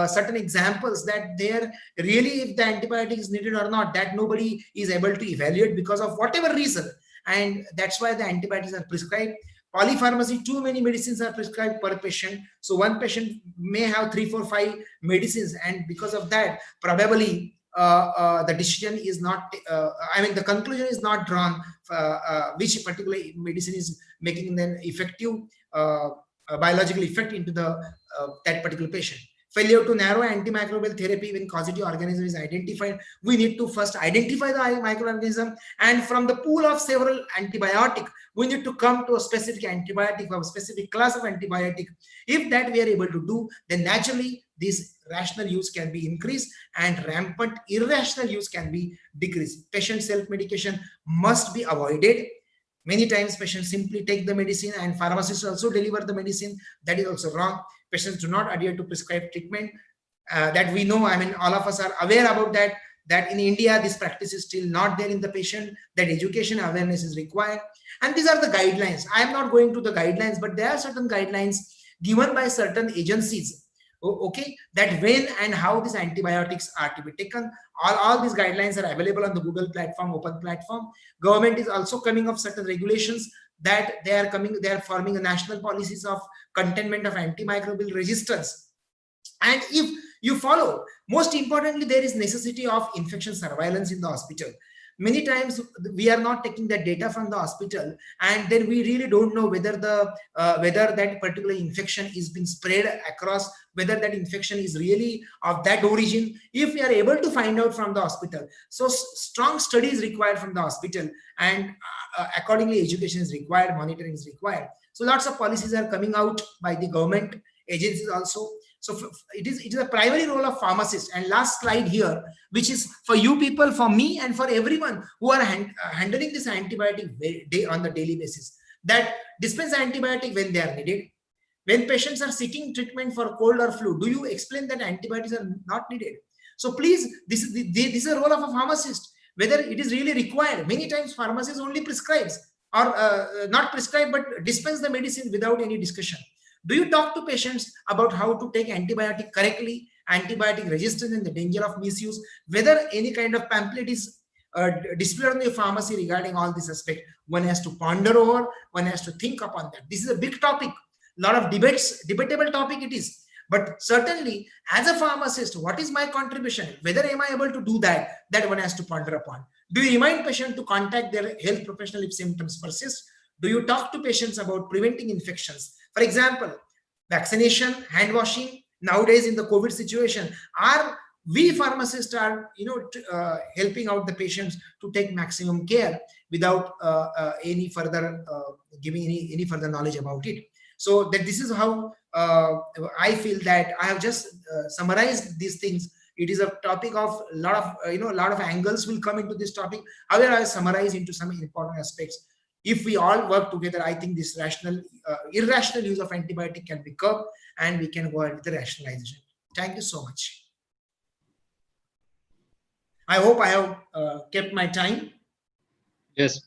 certain examples that there really if the antibiotic is needed or not, that nobody is able to evaluate because of whatever reason. And that's why the antibiotics are prescribed. Polypharmacy, too many medicines are prescribed per patient. So one patient may have 3, 4, 5 medicines. And because of that, probably the decision is not, the conclusion is not drawn which particular medicine is making an effective biological effect into that particular patient. Failure to narrow antimicrobial therapy when causative organism is identified. We need to first identify the microorganism, and from the pool of several antibiotic, we need to come to a specific antibiotic or a specific class of antibiotic. If that we are able to do, then naturally this rational use can be increased and rampant irrational use can be decreased. Patient self-medication must be avoided. Many times patients simply take the medicine and pharmacists also deliver the medicine. That is also wrong. Patients do not adhere to prescribed treatment. That we know, all of us are aware about that in India, this practice is still not there in the patient, that education awareness is required. And these are the guidelines. I am not going to the guidelines, but there are certain guidelines given by certain agencies, okay, that when and how these antibiotics are to be taken. All these guidelines are available on the Google platform, open platform. Government is also coming up certain regulations that they are forming a national policies of containment of antimicrobial resistance. And if you follow, most importantly, there is necessity of infection surveillance in the hospital. Many times we are not taking the data from the hospital, and then we really don't know whether that particular infection is being spread across, whether that infection is really of that origin. If we are able to find out from the hospital, so strong study is required from the hospital, and accordingly education is required, monitoring is required. So lots of policies are coming out by the government agencies also. So it is a primary role of pharmacists. And last slide here, which is for you people, for me, and for everyone who are handling this antibiotic on the daily basis, that dispense antibiotic when they are needed. When patients are seeking treatment for cold or flu, do you explain that antibiotics are not needed? So please, this is a role of a pharmacist, whether it is really required. Many times pharmacist only prescribes or not prescribe, but dispense the medicine without any discussion. Do you talk to patients about how to take antibiotic correctly, antibiotic resistance and the danger of misuse, whether any kind of pamphlet is displayed on the pharmacy regarding all this aspect? One has to ponder over, one has to think upon that. This is a big topic, lot of debatable topic it is. But certainly, as a pharmacist, what is my contribution? Whether am I able to do that, that one has to ponder upon. Do you remind patient to contact their health professional if symptoms persist? Do you talk to patients about preventing infections? For example, vaccination, hand washing. Nowadays, in the COVID situation, we pharmacists are, helping out the patients to take maximum care without any further giving any further knowledge about it. So that this is how I feel that I have just summarized these things. It is a topic of a lot of angles will come into this topic. However, I summarize into some important aspects. If we all work together, I think this irrational use of antibiotic can be curbed, and we can go ahead with the rationalization. Thank you so much. I hope I have kept my time. Yes,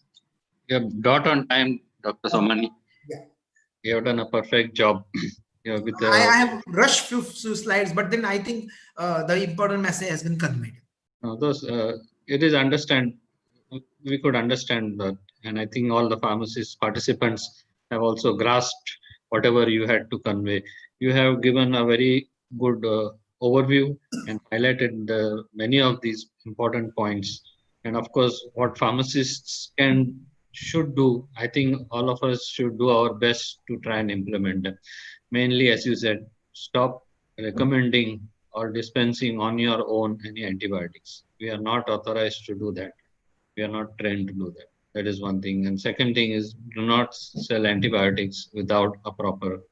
you're dot on time, Dr. Somani. Yeah. You have done a perfect job. I have rushed few slides, but then I think the important message has been conveyed. It is we could understand that, and I think all the pharmacist participants have also grasped whatever you had to convey. You have given a very good overview and highlighted many of these important points. And of course, what pharmacists should do, I think all of us should do our best to try and implement them. Mainly, as you said, stop recommending or dispensing on your own any antibiotics. We are not authorized to do that. We are not trained to do that. That is one thing. And second thing is, do not sell antibiotics without a proper.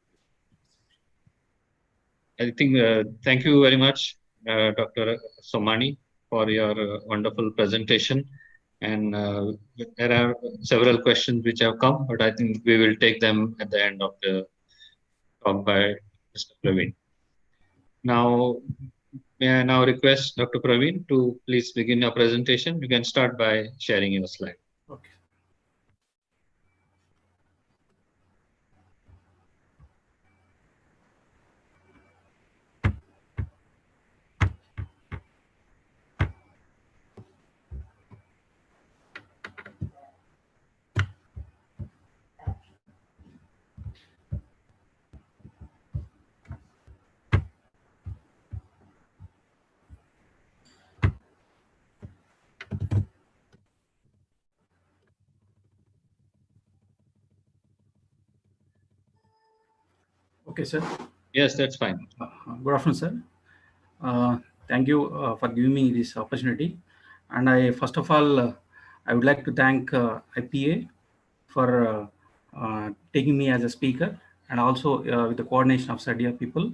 I think, thank you very much, Dr. Somani, for your wonderful presentation. And there are several questions which have come, but I think we will take them at the end of the talk by Mr. Praveen. Now, may I now request Dr. Praveen to please begin your presentation. You can start by sharing your slide. Okay. Okay, sir. Yes, that's fine. Good afternoon, sir. Thank you for giving me this opportunity. And I, first of all, I would like to thank IPA for taking me as a speaker, and also with the coordination of Sadia people.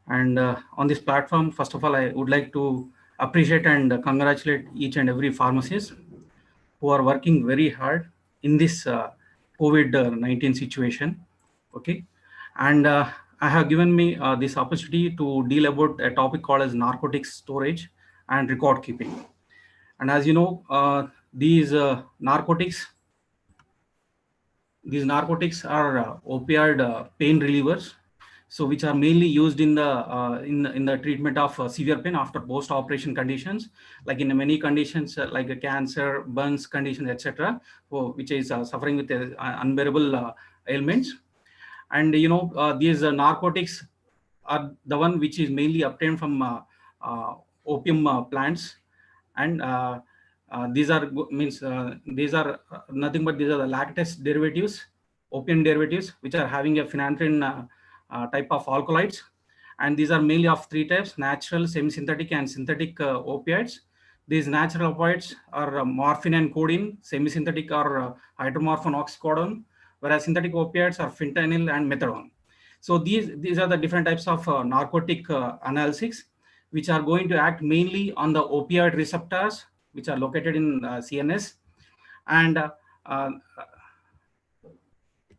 And on this platform, first of all, I would like to appreciate and congratulate each and every pharmacist who are working very hard in this COVID-19 situation. Okay. And I have given me this opportunity to deal about a topic called as narcotics storage and record keeping. And as you know, these narcotics are opioid pain relievers, so which are mainly used in the treatment of severe pain after post-operation conditions, like in many conditions like a cancer, burns conditions, etc., which is suffering with unbearable ailments. And you know, these narcotics are the one which is mainly obtained from opium plants, and these are nothing but these are the lactase derivatives, opium derivatives, which are having a phenanthrene type of alkaloids. And these are mainly of three types: natural, semi-synthetic, and synthetic opioids. These natural opioids are morphine and codeine. Semi-synthetic are hydromorphone, oxycodone, whereas synthetic opioids are fentanyl and methadone. So these are the different types of narcotic analgesics, which are going to act mainly on the opioid receptors, which are located in CNS, and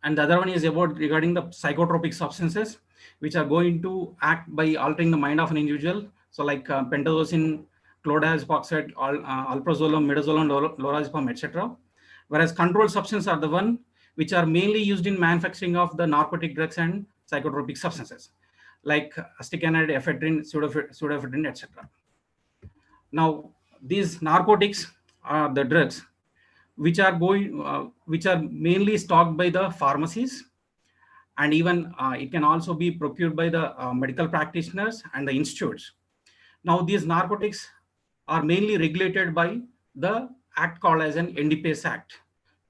And the other one is about regarding the psychotropic substances, which are going to act by altering the mind of an individual. So like pentazocine, chlordiazepoxide, alprazolam, midazolam, lorazepam, etc. Whereas controlled substances are the one which are mainly used in manufacturing of the narcotic drugs and psychotropic substances, like asticanide, ephedrine, pseudoephedrine, etc. Now, these narcotics are the drugs which are mainly stocked by the pharmacies, and even it can also be procured by the medical practitioners and the institutes. Now, these narcotics are mainly regulated by the act called as an NDPS Act,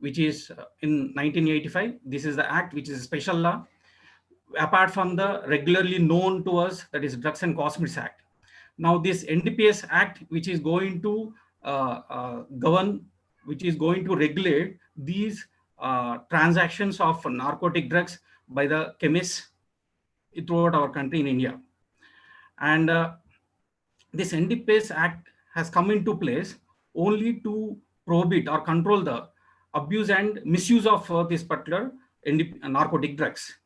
which is in 1985. This is the act which is a special law, apart from the regularly known to us, that is Drugs and Cosmetics Act. Now, this NDPS Act, which is going to govern, which is going to regulate these transactions of narcotic drugs by the chemists throughout our country in India. And this NDPS Act has come into place only to prohibit or control the abuse and misuse of this particular narcotic drugs.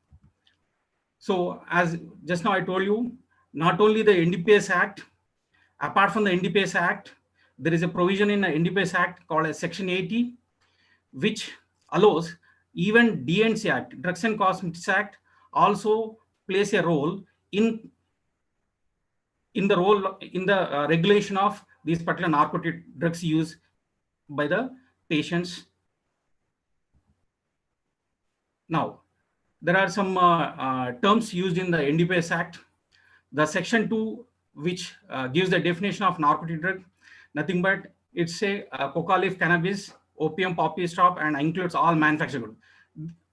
So as just now I told you, not only the NDPS Act, apart from the NDPS Act, there is a provision in the NDPS Act called as Section 80, which allows even D&C Act, Drugs and Cosmetics Act, also plays a role in the regulation of these particular narcotic drugs used by the patients. Now, there are some terms used in the NDPS Act. The Section 2, which gives the definition of narcotic drug, nothing but it's a coca leaf, cannabis, opium, poppy strop, and includes all manufactured goods.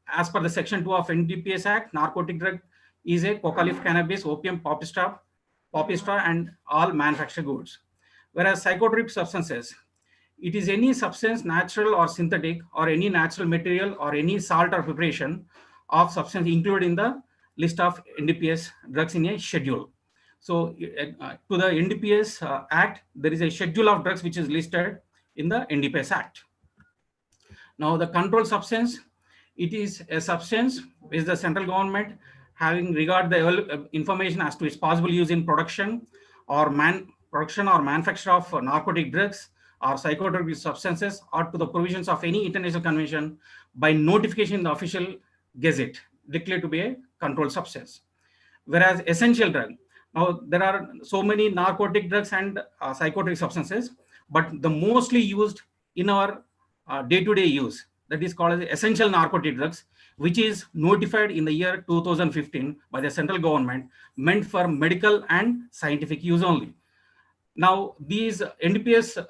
As per the Section 2 of NDPS Act, narcotic drug is a coca leaf, cannabis, opium, poppy straw, and all manufactured goods. Whereas psychotropic substances, it is any substance, natural or synthetic, or any natural material or any salt or preparation of substance included in the list of NDPS drugs in a schedule. So to the NDPS Act, there is a schedule of drugs which is listed in the NDPS Act. Now, the controlled substance, it is a substance which the central government having regard the information as to its possible use in production or manufacture of narcotic drugs or psychotropic substances, or to the provisions of any international convention by notification in the official gazette declared to be a controlled substance. Whereas essential drug, now there are so many narcotic drugs and psychotropic substances, but the mostly used in our day-to-day use, that is called as essential narcotic drugs, which is notified in the year 2015 by the central government, meant for medical and scientific use only. Now, these NDPS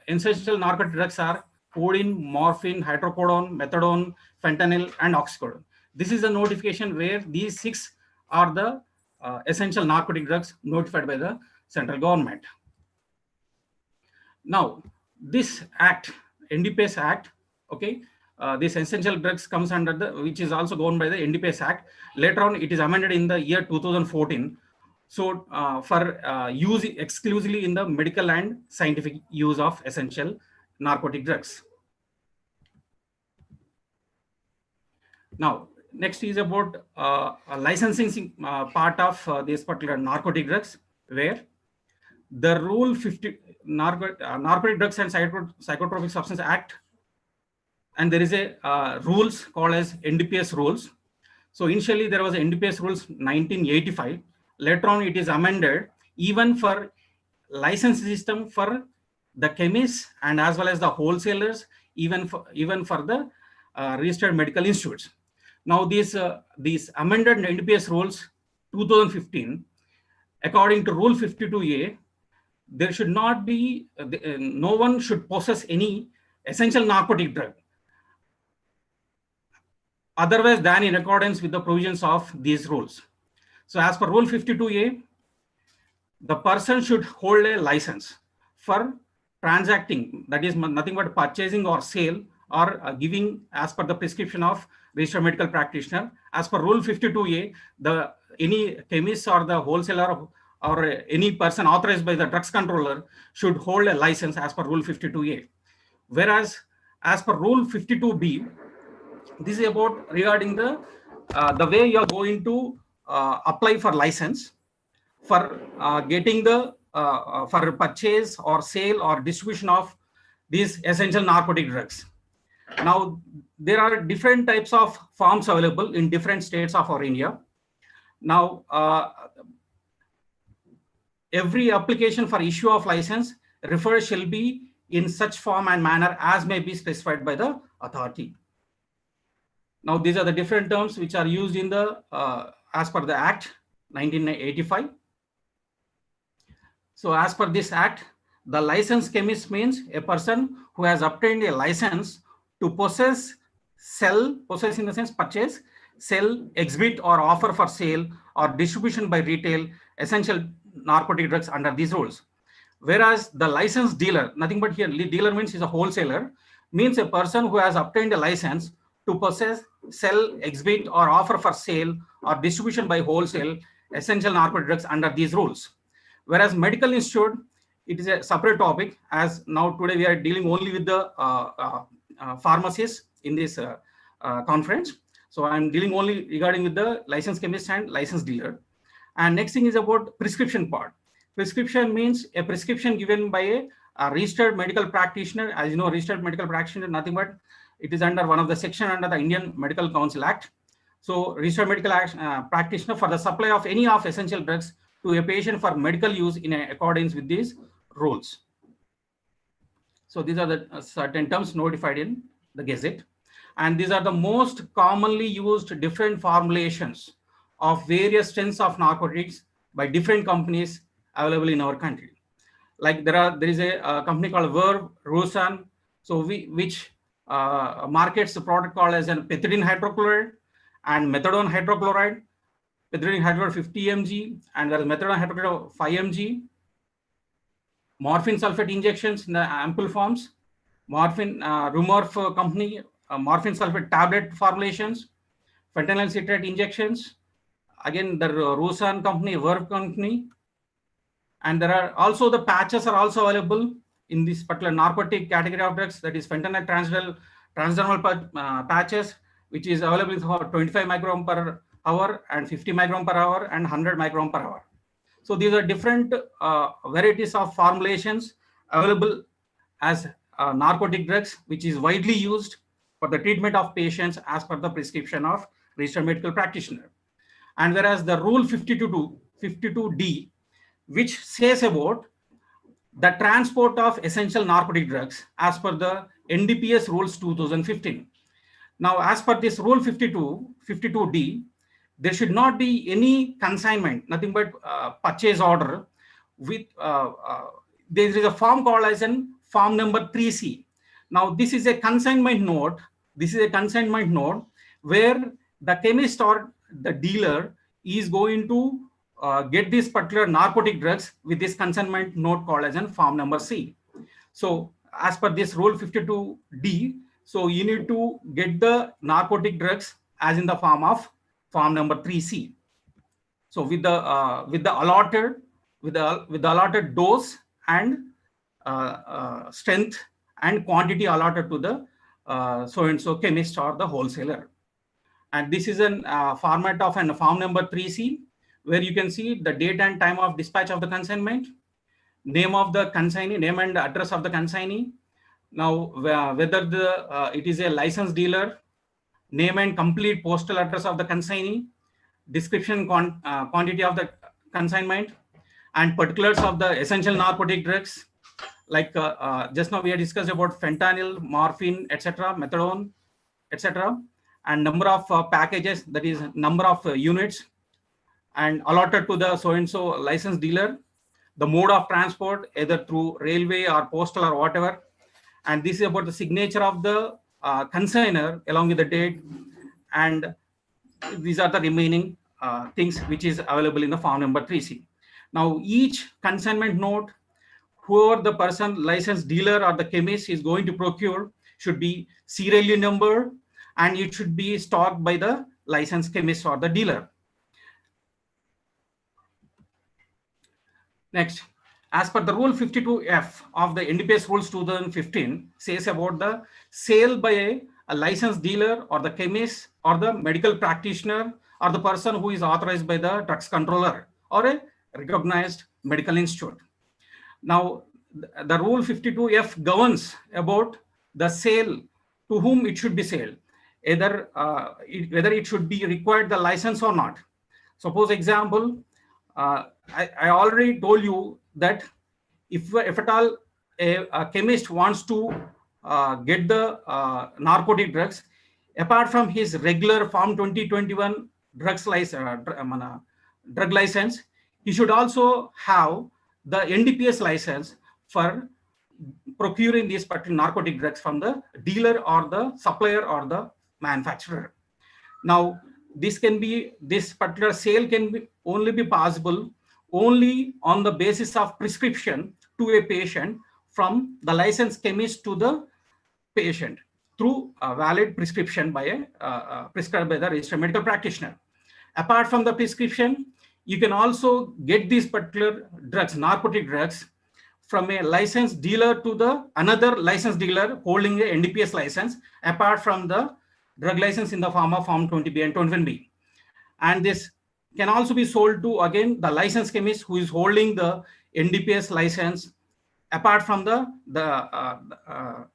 essential narcotic drugs are codeine, morphine, hydrocodone, methadone, fentanyl, and oxycodone. This is a notification where these 6 are the essential narcotic drugs notified by the central government. Now, this act, NDPS Act, okay, this essential drugs comes under which is also governed by the NDPS Act. Later on, it is amended in the year 2014. So for use exclusively in the medical and scientific use of essential narcotic drugs. Now, next is about a licensing part of this particular narcotic drugs, where the Rule 50 Narcotic Drugs and Psychotropic Substance Act, and there is a rules called as NDPS rules. So initially there was NDPS rules 1985. Later on, it is amended even for license system for the chemists and as well as the wholesalers, even for the registered medical institutes. Now, these amended NDPS rules 2015, according to Rule 52A, there should not be no one should possess any essential narcotic drug otherwise than in accordance with the provisions of these rules. So as per Rule 52A, the person should hold a license for transacting, that is nothing but purchasing or sale or giving as per the prescription of registered medical practitioner. As per Rule 52A, any chemist or the wholesaler or any person authorized by the drugs controller should hold a license as per Rule 52A. Whereas as per Rule 52B, This is about regarding the way you are going to apply for license for getting the for purchase or sale or distribution of these essential narcotic drugs. Now, there are different types of forms available in different states of our India. Now, every application for issue of license referred shall be in such form and manner as may be specified by the authority. Now, these are the different terms which are used in the as per the Act 1985. So, as per this Act, the licensed chemist means a person who has obtained a license to possess, sell, possess in the sense purchase, sell, exhibit or offer for sale or distribution by retail essential narcotic drugs under these rules. Whereas the licensed dealer, nothing but here dealer means is a wholesaler, means a person who has obtained a license to possess, sell, exhibit or offer for sale or distribution by wholesale essential narcotic drugs under these rules. Whereas medical institute, it is a separate topic, as now today we are dealing only with the pharmacists in this conference. So I'm dealing only regarding with the licensed chemist and licensed dealer. And next thing is about prescription part. Prescription means a prescription given by a registered medical practitioner. As you know, registered medical practitioner, nothing but it is under one of the section under the Indian Medical Council Act. So registered medical practitioner for the supply of any of essential drugs to a patient for medical use in accordance with these rules. So these are the certain terms notified in the Gazette. And these are the most commonly used different formulations of various strengths of narcotics by different companies available in our country. Like there is a company called Verve, Rosan, so which markets the product called as an pethidine hydrochloride and methadone hydrochloride. Pethidine hydrochloride 50 mg and there is methadone hydrochloride 5 mg. Morphine sulfate injections in the ampoule forms. Morphine Rumorph company, morphine sulfate tablet formulations. Fentanyl citrate injections. Again, the Rosan company, Verve company. And there are also the patches are also available in this particular narcotic category of drugs, that is fentanyl transdermal patches, which is available for 25 microgram per hour and 50 microgram per hour and 100 microgram per hour. So these are different varieties of formulations available as narcotic drugs, which is widely used for the treatment of patients as per the prescription of registered medical practitioner. And whereas the Rule 52D, which says about the transport of essential narcotic drugs as per the NDPS rules 2015. Now, as per this Rule 52D, there should not be any consignment, nothing but purchase order with, there is a form called as an form number 3C. Now, this is a consignment note. This is a consignment note where the chemist or the dealer is going to get these particular narcotic drugs with this consignment note called as an form number C. So as per this Rule 52D, so you need to get the narcotic drugs as in the form of form number 3C. So with the allotted dose and strength and quantity allotted to the so-and-so chemist or the wholesaler. And this is a format of a form number 3C, where you can see the date and time of dispatch of the consignment, name of the consignee, name and address of the consignee. Now, whether it is a licensed dealer, name and complete postal address of the consignee, description quantity of the consignment, and particulars of the essential narcotic drugs. Like just now we have discussed about fentanyl, morphine, etc., methadone, etc., and number of packages, that is number of units, and allotted to the so-and-so licensed dealer, the mode of transport, either through railway or postal or whatever. And this is about the signature of the consignor along with the date. And these are the remaining things which is available in the form number 3C. Now, each consignment note, whoever the person, licensed dealer or the chemist is going to procure, should be serially numbered, and it should be stocked by the licensed chemist or the dealer. Next, as per the Rule 52F of the NDPS Rules 2015, says about the sale by a licensed dealer or the chemist or the medical practitioner or the person who is authorized by the drugs controller or a recognized medical institute. Now, the Rule 52F governs about the sale, to whom it should be sold, either whether it should be required the license or not. Suppose example, I already told you that if at all a chemist wants to get the narcotic drugs, apart from his regular Form 2021 drug license, he should also have the NDPS license for procuring these particular narcotic drugs from the dealer or the supplier or the manufacturer. Now, this particular sale can only be possible only on the basis of prescription to a patient from the licensed chemist to the patient through a valid prescription by prescribed by the registered medical practitioner. Apart from the prescription, you can also get these particular drugs, narcotic drugs, from a licensed dealer to the another licensed dealer holding a NDPS license, apart from the drug license in the form of Form 20B and 21B. And this can also be sold to, again, the licensed chemist who is holding the NDPS license, apart from the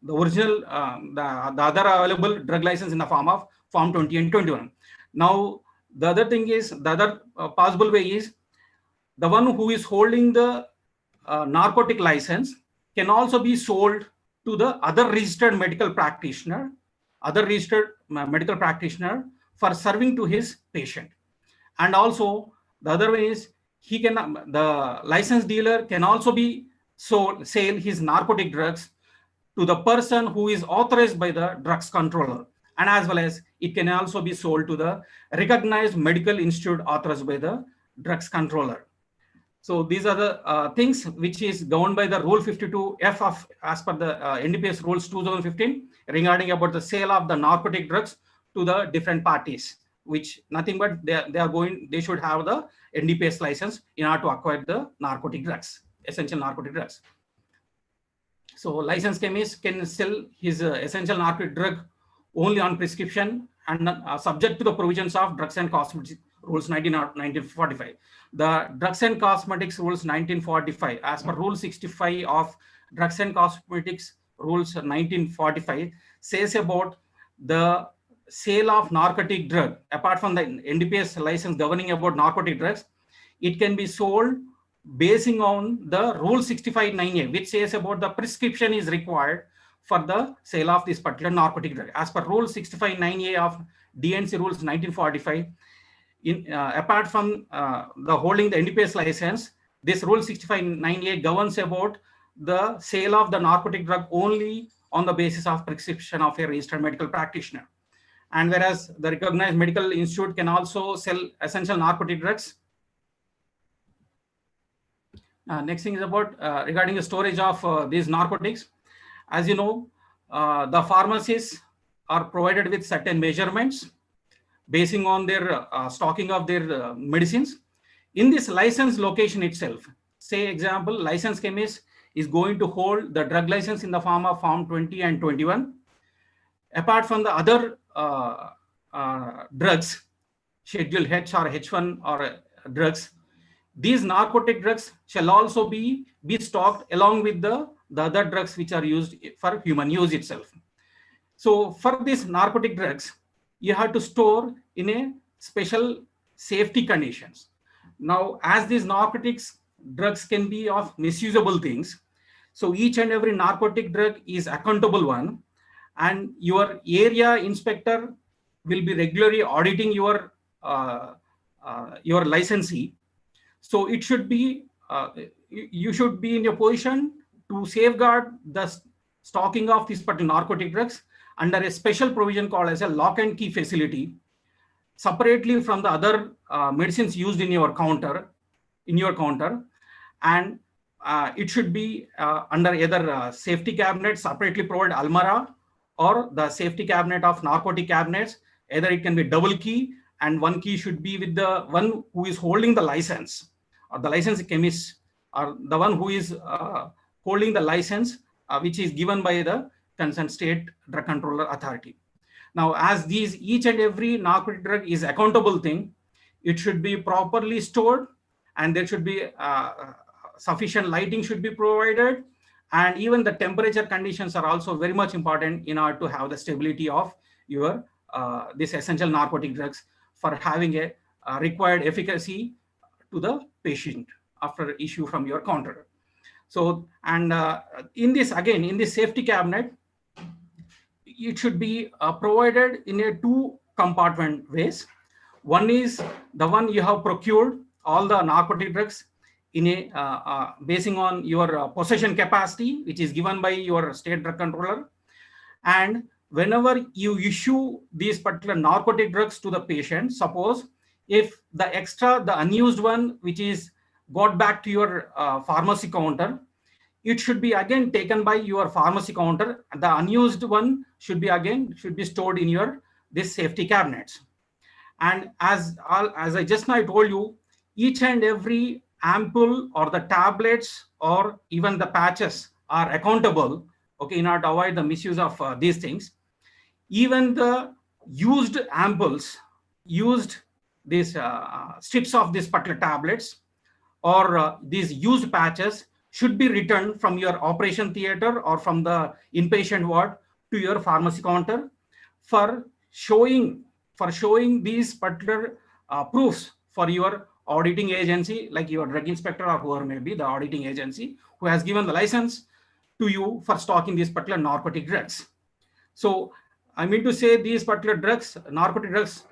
original, the other available drug license in the form of Form 20 and 21. Now, the other thing is, the other possible way is, the one who is holding the narcotic license can also be sold to the other registered medical practitioner, for serving to his patient. And also, the other way is, the licensed dealer can also be sell his narcotic drugs to the person who is authorized by the drugs controller, and as well as it can also be sold to the recognized medical institute authorized by the drugs controller. So these are the things which is governed by the Rule 52F of as per the NDPS Rules 2015 regarding about the sale of the narcotic drugs to the different parties, which nothing but they should have the NDPS license in order to acquire the narcotic drugs, essential narcotic drugs. So licensed chemist can sell his essential narcotic drug only on prescription and subject to the provisions of Drugs and Cosmetics Rules 1945. The Drugs and Cosmetics Rules 1945, as per Rule 65 of Drugs and Cosmetics Rules 1945, says about the sale of narcotic drug. Apart from the NDPS license governing about narcotic drugs, it can be sold basing on the Rule 65(9)(a), which says about the prescription is required for the sale of this particular narcotic drug. As per Rule 65(9)(a) of DNC Rules 1945, apart from the holding the NDPS license, this Rule 65(9)(a) governs about the sale of the narcotic drug only on the basis of prescription of a registered medical practitioner. And whereas the recognized medical institute can also sell essential narcotic drugs. Next thing is about regarding the storage of these narcotics. As you know, the pharmacies are provided with certain measurements basing on their stocking of their medicines. In this license location itself, say example, licensed chemist is going to hold the drug license in the form of Form 20 and 21. Apart from the other drugs, Schedule H or H1 or drugs, these narcotic drugs shall also be stocked along with the other drugs which are used for human use itself. So for these narcotic drugs, you have to store in a special safety conditions. Now, as these narcotics drugs can be of misusable things, so each and every narcotic drug is accountable one, and your area inspector will be regularly auditing your licensee. So it should be, you should be in your position to safeguard the stocking of these particular narcotic drugs under a special provision called as a lock and key facility, separately from the other medicines used in your counter, and it should be under either safety cabinet, separately provided almirah, or the safety cabinet of narcotic cabinets. Either it can be double key, and one key should be with the one who is holding the license, or the licensed chemist, or the one who is holding the license which is given by the concerned state drug controller authority. Now, as each and every narcotic drug is accountable thing, it should be properly stored, and there should be sufficient lighting should be provided, and even the temperature conditions are also very much important in order to have the stability of your this essential narcotic drugs for having a required efficacy to the patient after issue from your counter. So, and in this safety cabinet, it should be provided in a 2 compartment ways. One is the one you have procured all the narcotic drugs in a basing on your possession capacity, which is given by your state drug controller. And whenever you issue these particular narcotic drugs to the patient, suppose if the unused one, which is got back to your pharmacy counter, it should be again taken by your pharmacy counter. The unused one should be stored in your this safety cabinets. And as I just now told you, each and every ampoule or the tablets or even the patches are accountable, okay, in order to avoid the misuse of these things. Even the used ampoules, used these strips of these particular tablets or these used patches should be returned from your operation theater or from the inpatient ward to your pharmacy counter for showing these particular proofs for your auditing agency, like your drug inspector or whoever may be the auditing agency who has given the license to you for stocking these particular narcotic drugs. So I mean to say these particular drugs, narcotic drugs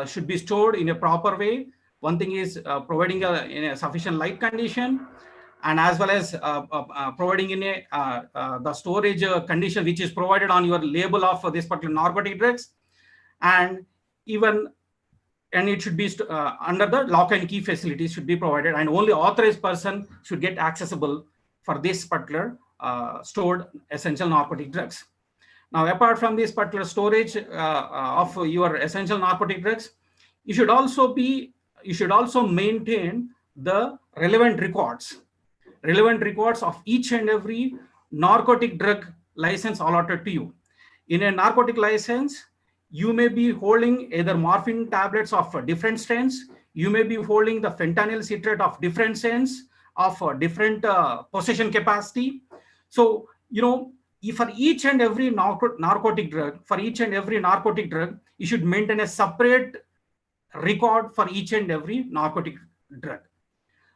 should be stored in a proper way. One thing is providing in a sufficient light condition, and as well as providing in the storage condition which is provided on your label of this particular narcotic drugs, and it should be under the lock and key facilities should be provided, and only authorized person should get accessible for this particular stored essential narcotic drugs. Now, apart from this particular storage of your essential narcotic drugs, you should also maintain the relevant records of each and every narcotic drug license allotted to you. In a narcotic license, you may be holding either morphine tablets of different strains, you may be holding the fentanyl citrate of different strains of different possession capacity. So, for each and every narcotic drug, you should maintain a separate record for each and every narcotic drug.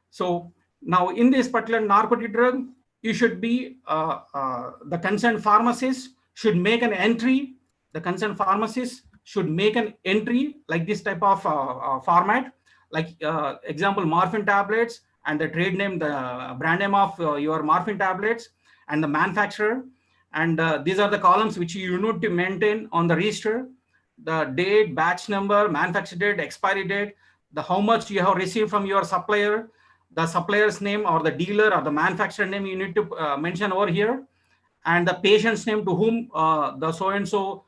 So now in this particular narcotic drug, you should be, the concerned pharmacist should make an entry. The concerned pharmacist should make an entry like this type of format, like example, morphine tablets and the trade name, the brand name of your morphine tablets and the manufacturer. And these are the columns which you need to maintain on the register: the date, batch number, manufacture date, expiry date, the how much you have received from your supplier, the supplier's name or the dealer or the manufacturer name you need to mention over here, and the patient's name to whom the so-and-so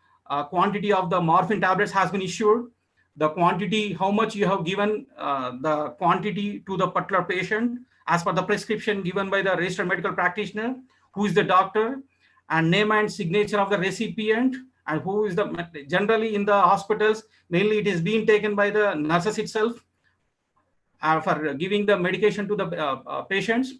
quantity of the morphine tablets has been issued, the quantity, how much you have given the quantity to the particular patient as per the prescription given by the registered medical practitioner, who is the doctor, and name and signature of the recipient, and who is the, generally in the hospitals, mainly it is being taken by the nurses itself for giving the medication to the patients,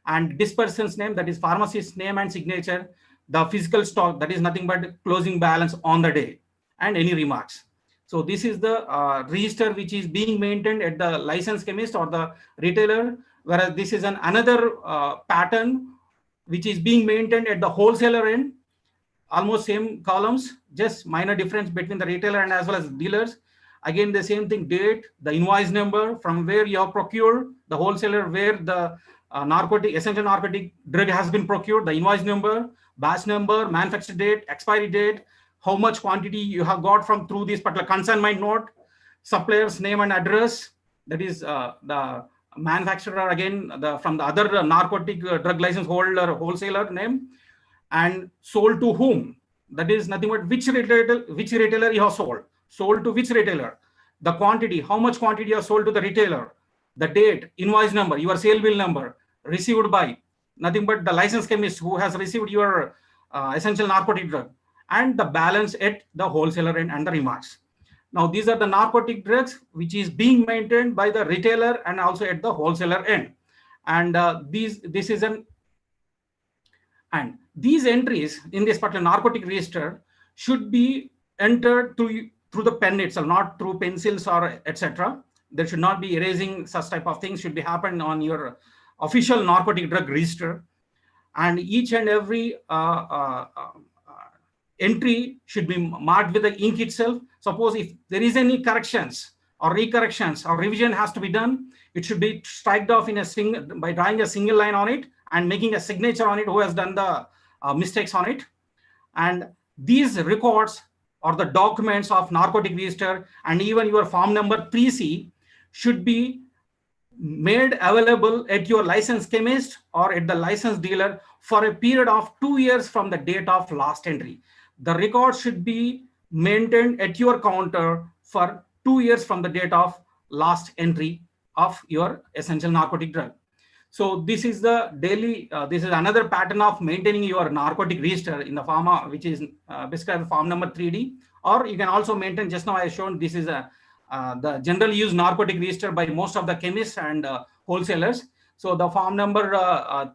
and this person's name, that is pharmacist's name and signature, the physical stock, that is nothing but closing balance on the day, and any remarks. So this is the register which is being maintained at the licensed chemist or the retailer, whereas this is another pattern which is being maintained at the wholesaler end. Almost same columns, just minor difference between the retailer and as well as dealers. Again, the same thing: date, the invoice number from where you have procured, the wholesaler where the essential narcotic drug has been procured, the invoice number, batch number, manufacture date, expiry date, how much quantity you have got from through this particular consignment note, supplier's name and address, that is the manufacturer again from the other narcotic drug license holder, wholesaler name, and sold to whom, that is nothing but which retailer you have sold to which retailer, the quantity, how much quantity you have sold to the retailer, the date, invoice number, your sale bill number, received by nothing but the licensed chemist who has received your essential narcotic drug, and the balance at the wholesaler end and the remarks. Now, these are the narcotic drugs which is being maintained by the retailer and also at the wholesaler end. And these entries in this particular narcotic register should be entered through the pen itself, not through pencils or etc. There should not be erasing. Such type of things should be happen on your official narcotic drug register, and each and every entry should be marked with the ink itself. Suppose if there is any corrections or recorrections or revision has to be done, it should be striked off in a by drawing a single line on it and making a signature on it who has done the mistakes on it. And these records or the documents of narcotic register and even your form number 3C should be made available at your licensed chemist or at the licensed dealer for a period of 2 years from the date of last entry. The record should be maintained at your counter for 2 years from the date of last entry of your essential narcotic drug. So this is the daily, this is another pattern of maintaining your narcotic register in the pharma, which is basically form number 3D, or you can also maintain, just now I shown, this is the general use narcotic register by most of the chemists and wholesalers. So the form number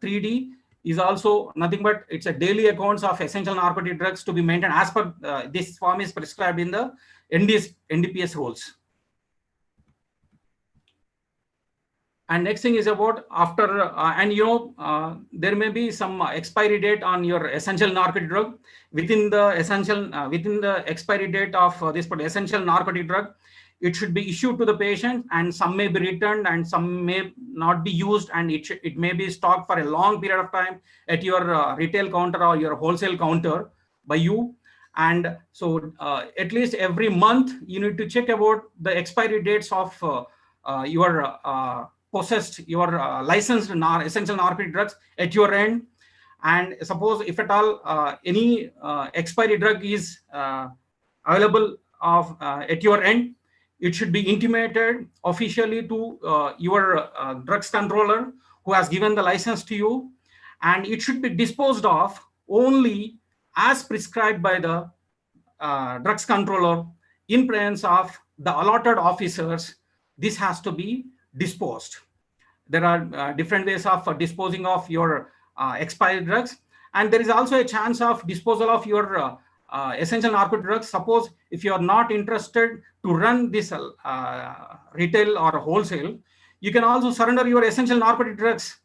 3D is also nothing but it's a daily accounts of essential narcotic drugs to be maintained as per this form is prescribed in the NDPS rules. And next thing is about after, and you know, there may be some expiry date on your essential narcotic drug. Within the essential, within the expiry date of this essential narcotic drug, it should be issued to the patient, and some may be returned and some may not be used, and it may be stocked for a long period of time at your retail counter or your wholesale counter by you. And so at least every month you need to check about the expiry dates of your possessed, your licensed essential narcotic drugs at your end. And suppose if at all any expiry drug is available at your end, it should be intimated officially to your drugs controller who has given the license to you, and it should be disposed of only as prescribed by the drugs controller in presence of the allotted officers. This has to be disposed. There are different ways of disposing of your expired drugs, and there is also a chance of disposal of your essential narcotic drugs. Suppose if you are not interested to run this retail or wholesale, you can also surrender your essential narcotic drugs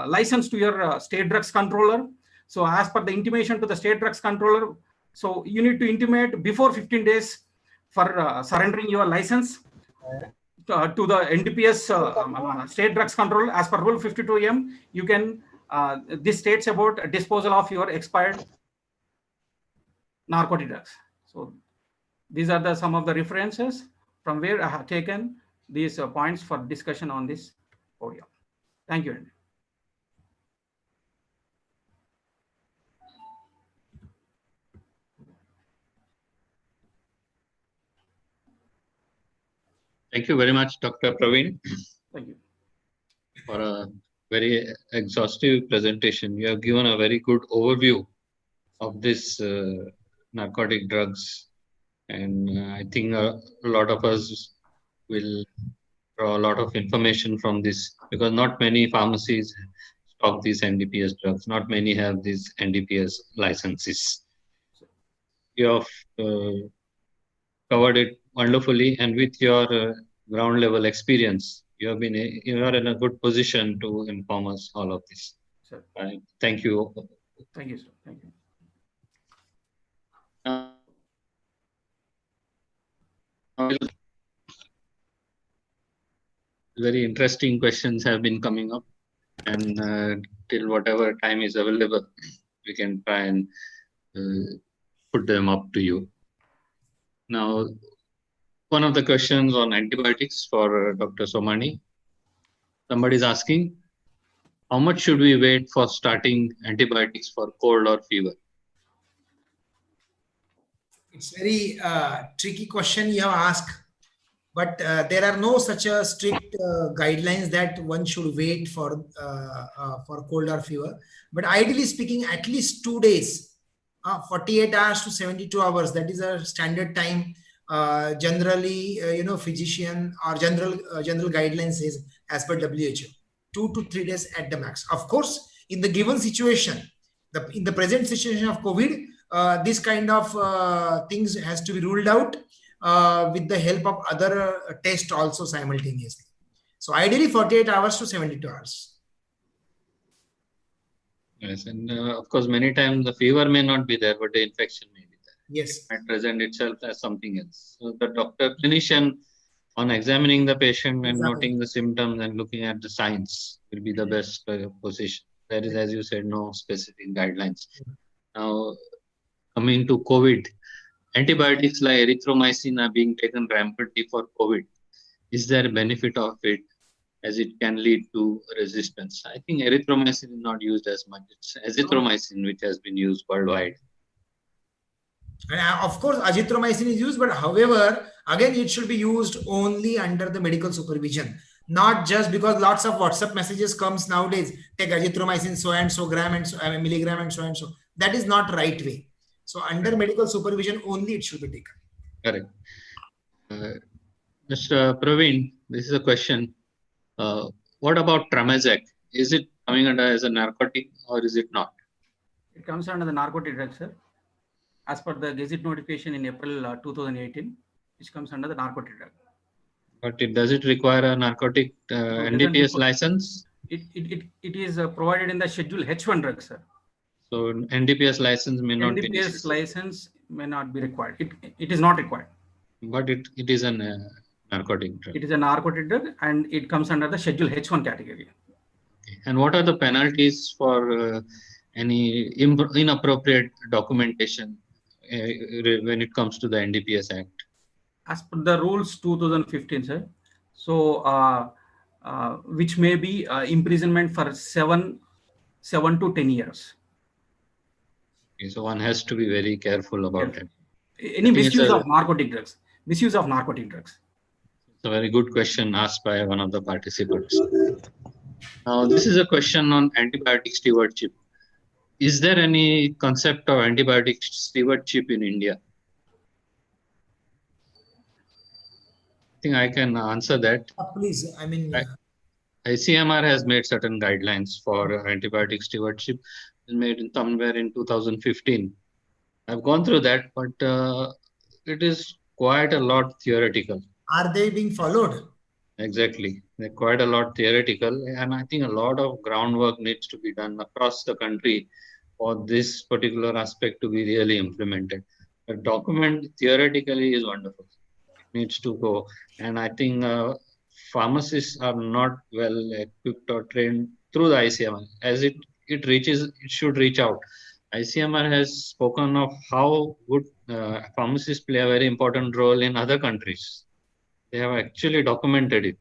license to your state drugs controller. So as per the intimation to the state drugs controller, so you need to intimate before 15 days for surrendering your license to the NDPS state drugs controller. As per rule 52M, you can this states about disposal of your expired narcotic drugs. So these are some of the references from where I have taken these points for discussion on this podium. Thank you. Thank you very much, Dr. Praveen. Thank you for a very exhaustive presentation. You have given a very good overview of this narcotic drugs, and I think a lot of us will draw a lot of information from this, because not many pharmacies stock these NDPS drugs. Not many have these NDPS licenses. You have covered it wonderfully, and with your ground level experience, you are in a good position to inform us all of this. Sure. Thank you. Thank you, sir. Thank you. Very interesting questions have been coming up, and till whatever time is available, we can try and put them up to you. Now, one of the questions on antibiotics for Dr. Somani. Somebody is asking, how much should we wait for starting antibiotics for cold or fever? It's very tricky question you have asked, but there are no such a strict guidelines that one should wait for cold or fever. But ideally speaking, at least 2 days 48 hours to 72 hours. That is a standard time. Generally, physician or general guidelines is as per WHO, 2 to 3 days at the max. Of course, in the given situation, in the present situation of COVID, this kind of things has to be ruled out with the help of other tests also simultaneously. So ideally 48 hours to 72 hours. Yes, and of course, many times the fever may not be there, but the infection may be there. Yes. It might present itself as something else. So the doctor, clinician, on examining the patient and noting the symptoms and looking at the signs will be the best position. There is, as you said, no specific guidelines. Now, coming to COVID, antibiotics like erythromycin are being taken rampantly for COVID. Is there a benefit of it, as it can lead to resistance? I think erythromycin is not used as much. It's azithromycin which has been used worldwide. And of course, azithromycin is used, but however, again, it should be used only under the medical supervision. Not just because lots of WhatsApp messages comes nowadays, take azithromycin so and so gram and so milligram and so and so. That is not right way. So under medical supervision only it should be taken. Correct. Mr. Praveen, this is a question. What about Tramazec? Is it coming under as a narcotic or is it not? It comes under the narcotic drug, sir. As per the Gazette notification in April 2018, which comes under the narcotic drug. But does it require a narcotic NDPS license? It is provided in the Schedule H1 drug, sir. So NDPS license may not be necessary. NDPS license may not be required. It is not required. But it is a narcotic drug. It is a narcotic drug and it comes under the Schedule H1 category. Okay. And what are the penalties for any inappropriate documentation when it comes to the NDPS Act? As per the rules 2015, sir. So, which may be imprisonment for 7 to 10 years. Okay, so one has to be very careful about it. Any misuse of narcotic drugs. Misuse of narcotic drugs. It's a very good question asked by one of the participants. Now, this is a question on antibiotic stewardship. Is there any concept of antibiotic stewardship in India? I think I can answer that. Please, I mean, ICMR has made certain guidelines for antibiotic stewardship. It's made somewhere in 2015. I've gone through that, but it is quite a lot theoretical. Are they being followed? Exactly. They're quite a lot theoretical, and I think a lot of groundwork needs to be done across the country for this particular aspect to be really implemented. The document theoretically is wonderful. It needs to go, and I think pharmacists are not well equipped or trained through the ICMR. As it reaches, it should reach out. ICMR has spoken of how good pharmacists play a very important role in other countries. They have actually documented it,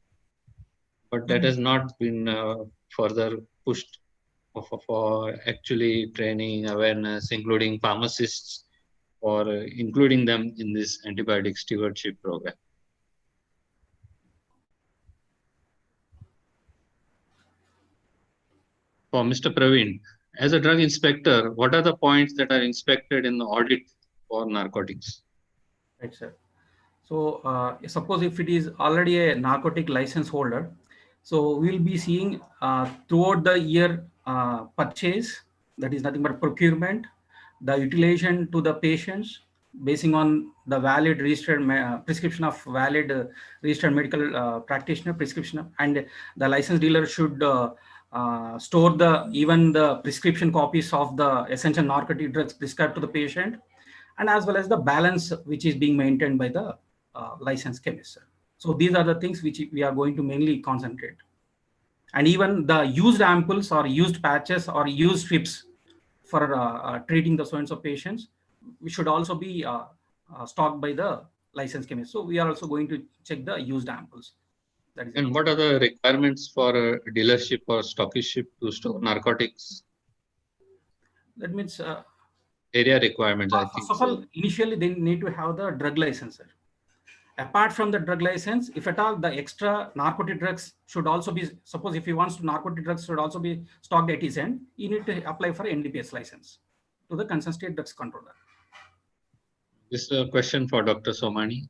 but that has not been further pushed for actually training, awareness, including pharmacists, or including them in this antibiotic stewardship program. For Mr. Praveen, as a drug inspector, what are the points that are inspected in the audit for narcotics? Right, sir. So suppose if it is already a narcotic license holder, so we'll be seeing throughout the year purchase, that is nothing but procurement, the utilization to the patients, basing on the valid registered prescription of valid registered medical practitioner prescription, and the licensed dealer should store even the prescription copies of the essential narcotic drugs prescribed to the patient, and as well as the balance which is being maintained by the licensed chemist. So these are the things which we are going to mainly concentrate. And even the used ampoules or used patches or used strips for treating the so-and-so patients, we should also be stocked by the licensed chemist. So we are also going to check the used ampoules. And what are the requirements for a dealership or stockistship to store narcotics? That means area requirements, I think. First of all, initially they need to have the drug license. Apart from the drug license, if at all the extra narcotic drugs should also be, suppose if he wants to narcotic drugs should also be stocked at his end, you need to apply for NDPS license. to the concerned state drugs controller. This is a question for Dr. Somani.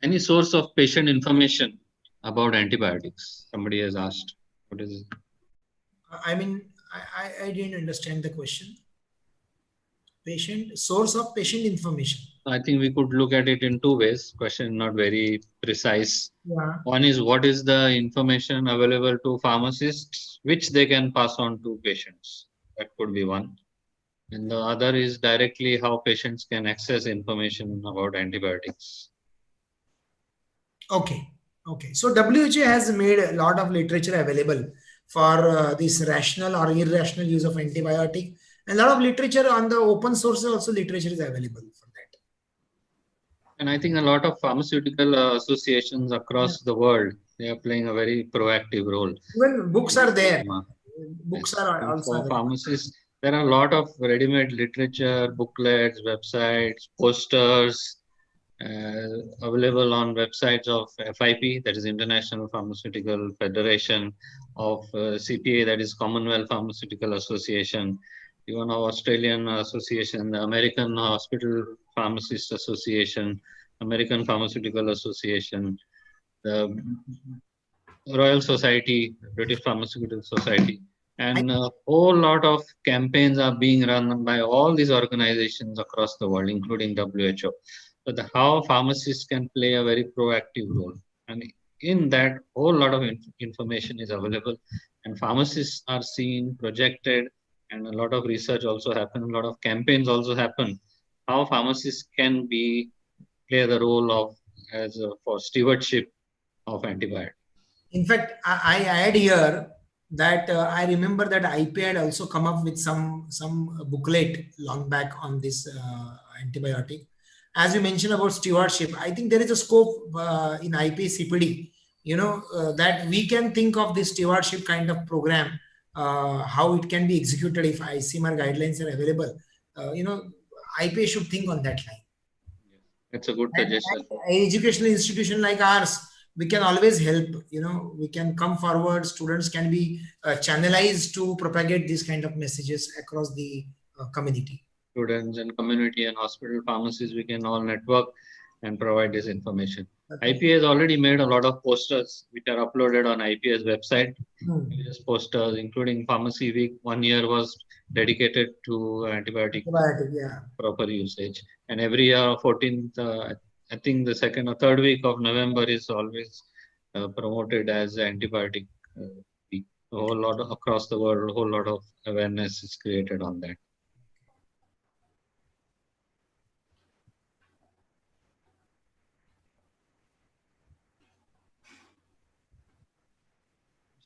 Any source of patient information about antibiotics? Somebody has asked. What is it? I mean, I didn't understand the question. Source of patient information. I think we could look at it in two ways. Question not very precise. Yeah. One is what is the information available to pharmacists which they can pass on to patients. That could be one. And the other is directly how patients can access information about antibiotics. Okay. Okay. So WHO has made a lot of literature available for this rational or irrational use of antibiotic. A lot of literature on the open source also literature is available for that. And I think a lot of pharmaceutical associations across the world, they are playing a very proactive role. Even books are there. Books Yes. are And also for available. pharmacists, there are a lot of ready-made literature, booklets, websites, posters available on websites of FIP, that is International Pharmaceutical Federation, of CPA, that is Commonwealth Pharmaceutical Association, even our Australian Association, the American Hospital Pharmacist Association, American Pharmaceutical Association, the Royal Society, British Pharmaceutical Society. And a whole lot of campaigns are being run by all these organizations across the world, including WHO. So how pharmacists can play a very proactive role. And in that, whole lot of information is available. And pharmacists are seen, projected, and a lot of research also happens, a lot of campaigns also happen. How pharmacists can play the role of for stewardship of antibiotics. In fact, I add here that I remember that IP had also come up with some booklet long back on this antibiotic. As you mentioned about stewardship, I think there is a scope in IP CPD, that we can think of this stewardship kind of program, how it can be executed if ICMR guidelines are available. IP should think on that line. That's a good suggestion. An educational institution like ours, we can always help. We can come forward. Students can be channelized to propagate these kind of messages across the community. Students and community and hospital pharmacies, we can all network and provide this information. Okay. IPA has already made a lot of posters which are uploaded on IPA's website. Various posters, including Pharmacy Week, 1 year was dedicated to antibiotic proper usage. And every year, 14th, I think the second or third week of November is always promoted as antibiotic week. A whole lot across the world, a whole lot of awareness is created on that.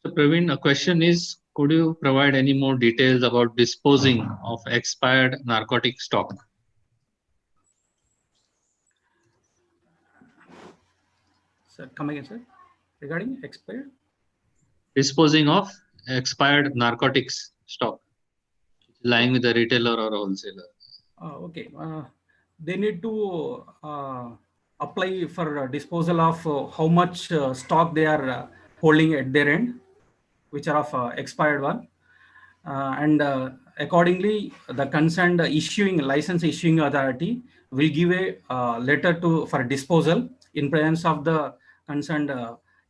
So Praveen, a question is, could you provide any more details about disposing of expired narcotic stock? Sir, come again, sir. Regarding expired? Disposing of expired narcotics stock lying with a retailer or a wholesaler. Okay. They need to apply for disposal of how much stock they are holding at their end, which are of expired one. And accordingly, the concerned license issuing authority will give a letter for disposal in presence of the concerned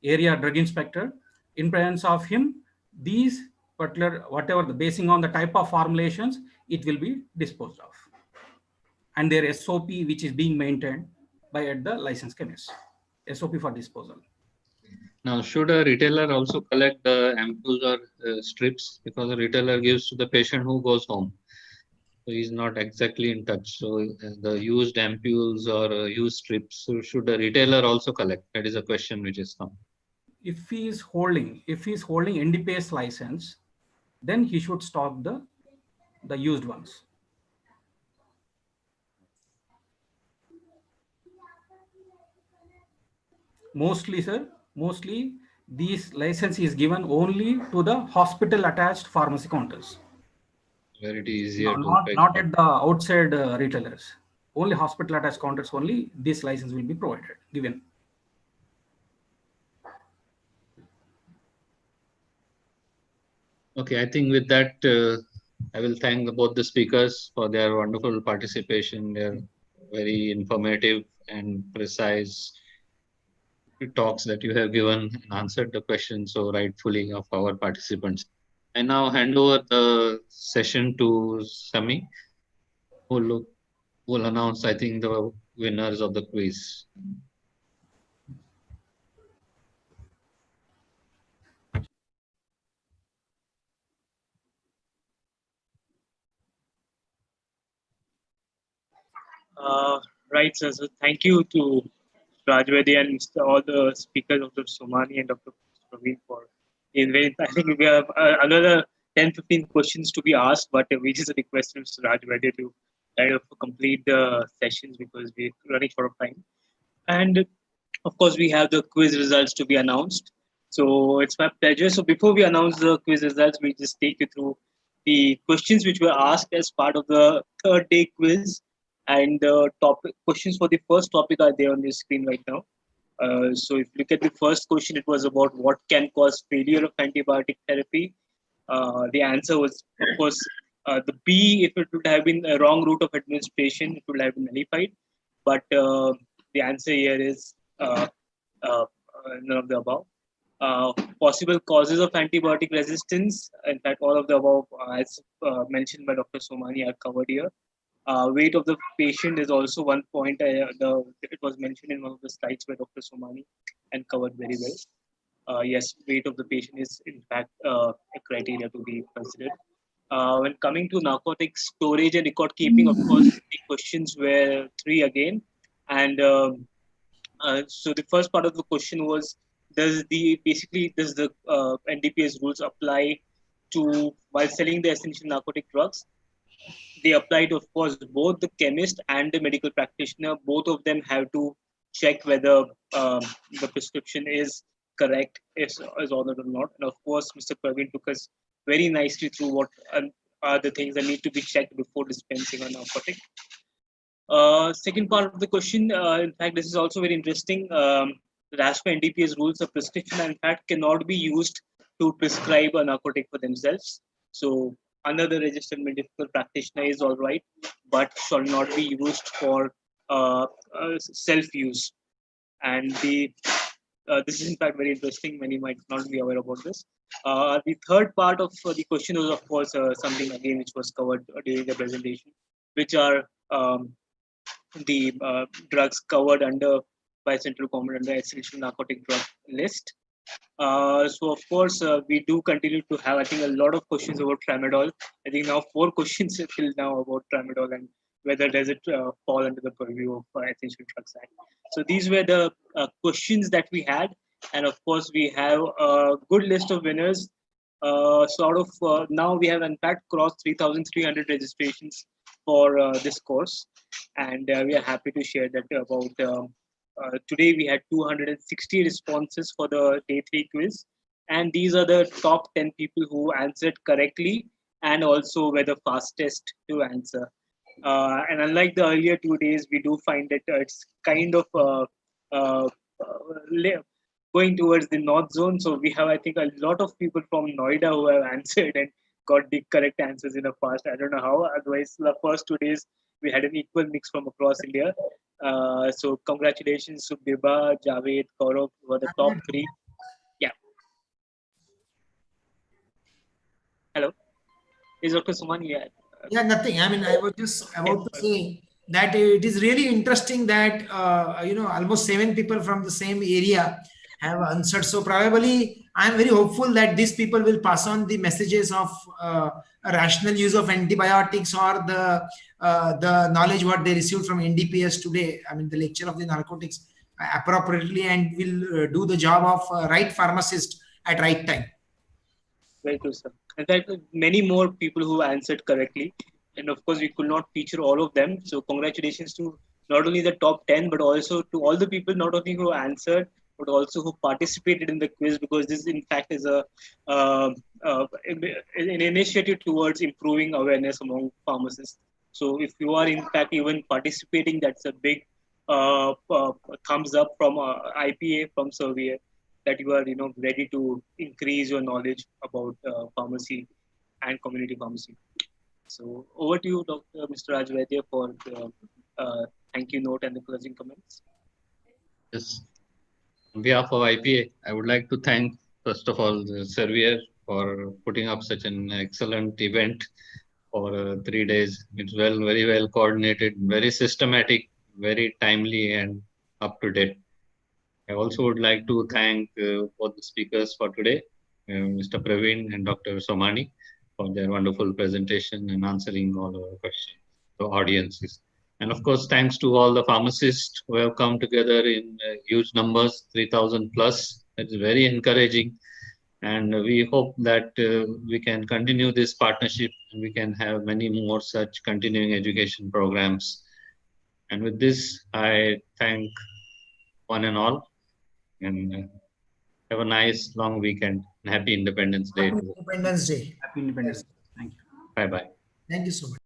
area drug inspector. In presence of him, these particular, basing on the type of formulations, it will be disposed of. And their SOP, which is being maintained at the licensed chemist, SOP for disposal. Now, should a retailer also collect the ampoules or strips, because a retailer gives to the patient who goes home? So he's not exactly in touch. So the used ampoules or used strips, so should a retailer also collect? That is a question which is come. If he is holding NDPS license, then he should stock the used ones. Mostly, sir, these license is given only to the hospital attached pharmacy counters. Where it is easier not at the outside retailers. Only hospital attached counters only this license will be given. Okay, I think with that, I will thank both the speakers for their wonderful participation, their very informative and precise talks that you have given and answered the questions so rightfully of our participants. I now hand over the session to Sami, who will announce, I think, the winners of the quiz. Uh, right, sir. So thank you to Rajvedi and all the speakers, Dr. Somani and Dr. Praveen for I think we have another 10-15 questions to be asked, but we just request Mr. Rajvedi to kind of complete the sessions because we're running short of time. And of course, we have the quiz results to be announced. So it's my pleasure. So before we announce the quiz results, we just take you through the questions which were asked as part of the third day quiz. And the topic questions for the first topic are there on the screen right now. So if you look at the first question, it was about what can cause failure of antibiotic therapy. The answer was, of course, the B. If it would have been a wrong route of administration, it would have been nullified. But the answer here is none of the above. Possible causes of antibiotic resistance. In fact, all of the above, as mentioned by Dr. Somani, are covered here. Weight of the patient is also one point. It was mentioned in one of the slides by Dr. Somani and covered very well. Yes, weight of the patient is in fact a criteria to be considered. When coming to narcotics storage and record keeping, of course, the questions were three again. And so the first part of the question was, does the NDPS rules apply to while selling the essential narcotic drugs? They apply to, of course, both the chemist and the medical practitioner. Both of them have to check whether the prescription is correct, is ordered or not. And of course, Mr. Praveen took us very nicely through what are the things that need to be checked before dispensing a narcotic. Second part of the question, in fact, this is also very interesting. The as per NDPS rules, a prescription, in fact, cannot be used to prescribe a narcotic for themselves. So, under the registered medical practitioner is all right, but shall not be used for self-use. And this is in fact very interesting. Many might not be aware about this. The third part of the question was, of course, something again which was covered during the presentation, which are the drugs covered under by central government under essential narcotic drug list. So of course we do continue to have, I think, a lot of questions about tramadol. I think now 4 questions till now about tramadol and whether does it fall under the purview of Essential Drugs Act. So these were the questions that we had, and of course we have a good list of winners. Sort of now we have in fact crossed 3,300 registrations for this course, and we are happy to share that about today we had 260 responses for the day 3 quiz, and these are the top 10 people who answered correctly and also were the fastest to answer. And unlike the earlier 2 days, we do find that it's kind of uh, going towards the north zone. So we have, I think, a lot of people from Noida who have answered and got the correct answers in a fast. I don't know how. Otherwise, the first 2 days we had an equal mix from across India. So congratulations to Biba, Javed, Gaurav were the top 3. Yeah. Hello. Is Dr. Suman here? Yeah, nothing. I mean, I was just about to say that it is really interesting that almost 7 people from the same area have answered. So probably I'm very hopeful that these people will pass on the messages of a rational use of antibiotics or the knowledge what they received from NDPS today. I mean, the lecture of the narcotics appropriately, and will do the job of right pharmacist at right time. Very true, sir. In fact, many more people who answered correctly, and of course, we could not feature all of them. So, congratulations to not only the top 10, but also to all the people not only who answered, but also who participated in the quiz, because this, in fact, is an initiative towards improving awareness among pharmacists. So, if you are, in fact, even participating, that's a big thumbs up from IPA, from Servier. that you are ready to increase your knowledge about pharmacy and community pharmacy. So over to you, Mr. Raj Vaidya, for the thank you note and the closing comments. Yes. On behalf of IPA, I would like to thank, first of all, the Servier for putting up such an excellent event for 3 days. It's very well coordinated, very systematic, very timely, and up to date. I also would like to thank both the speakers for today, Mr. Praveen and Dr. Somani, for their wonderful presentation and answering all our questions to audiences. And of course, thanks to all the pharmacists who have come together in huge numbers, 3,000 plus. It's very encouraging. And we hope that we can continue this partnership and we can have many more such continuing education programs. And with this, I thank one and all, and have a nice long weekend and happy Independence Day. Happy Independence Day. Happy Independence. Thank you. Bye bye. Thank you so much.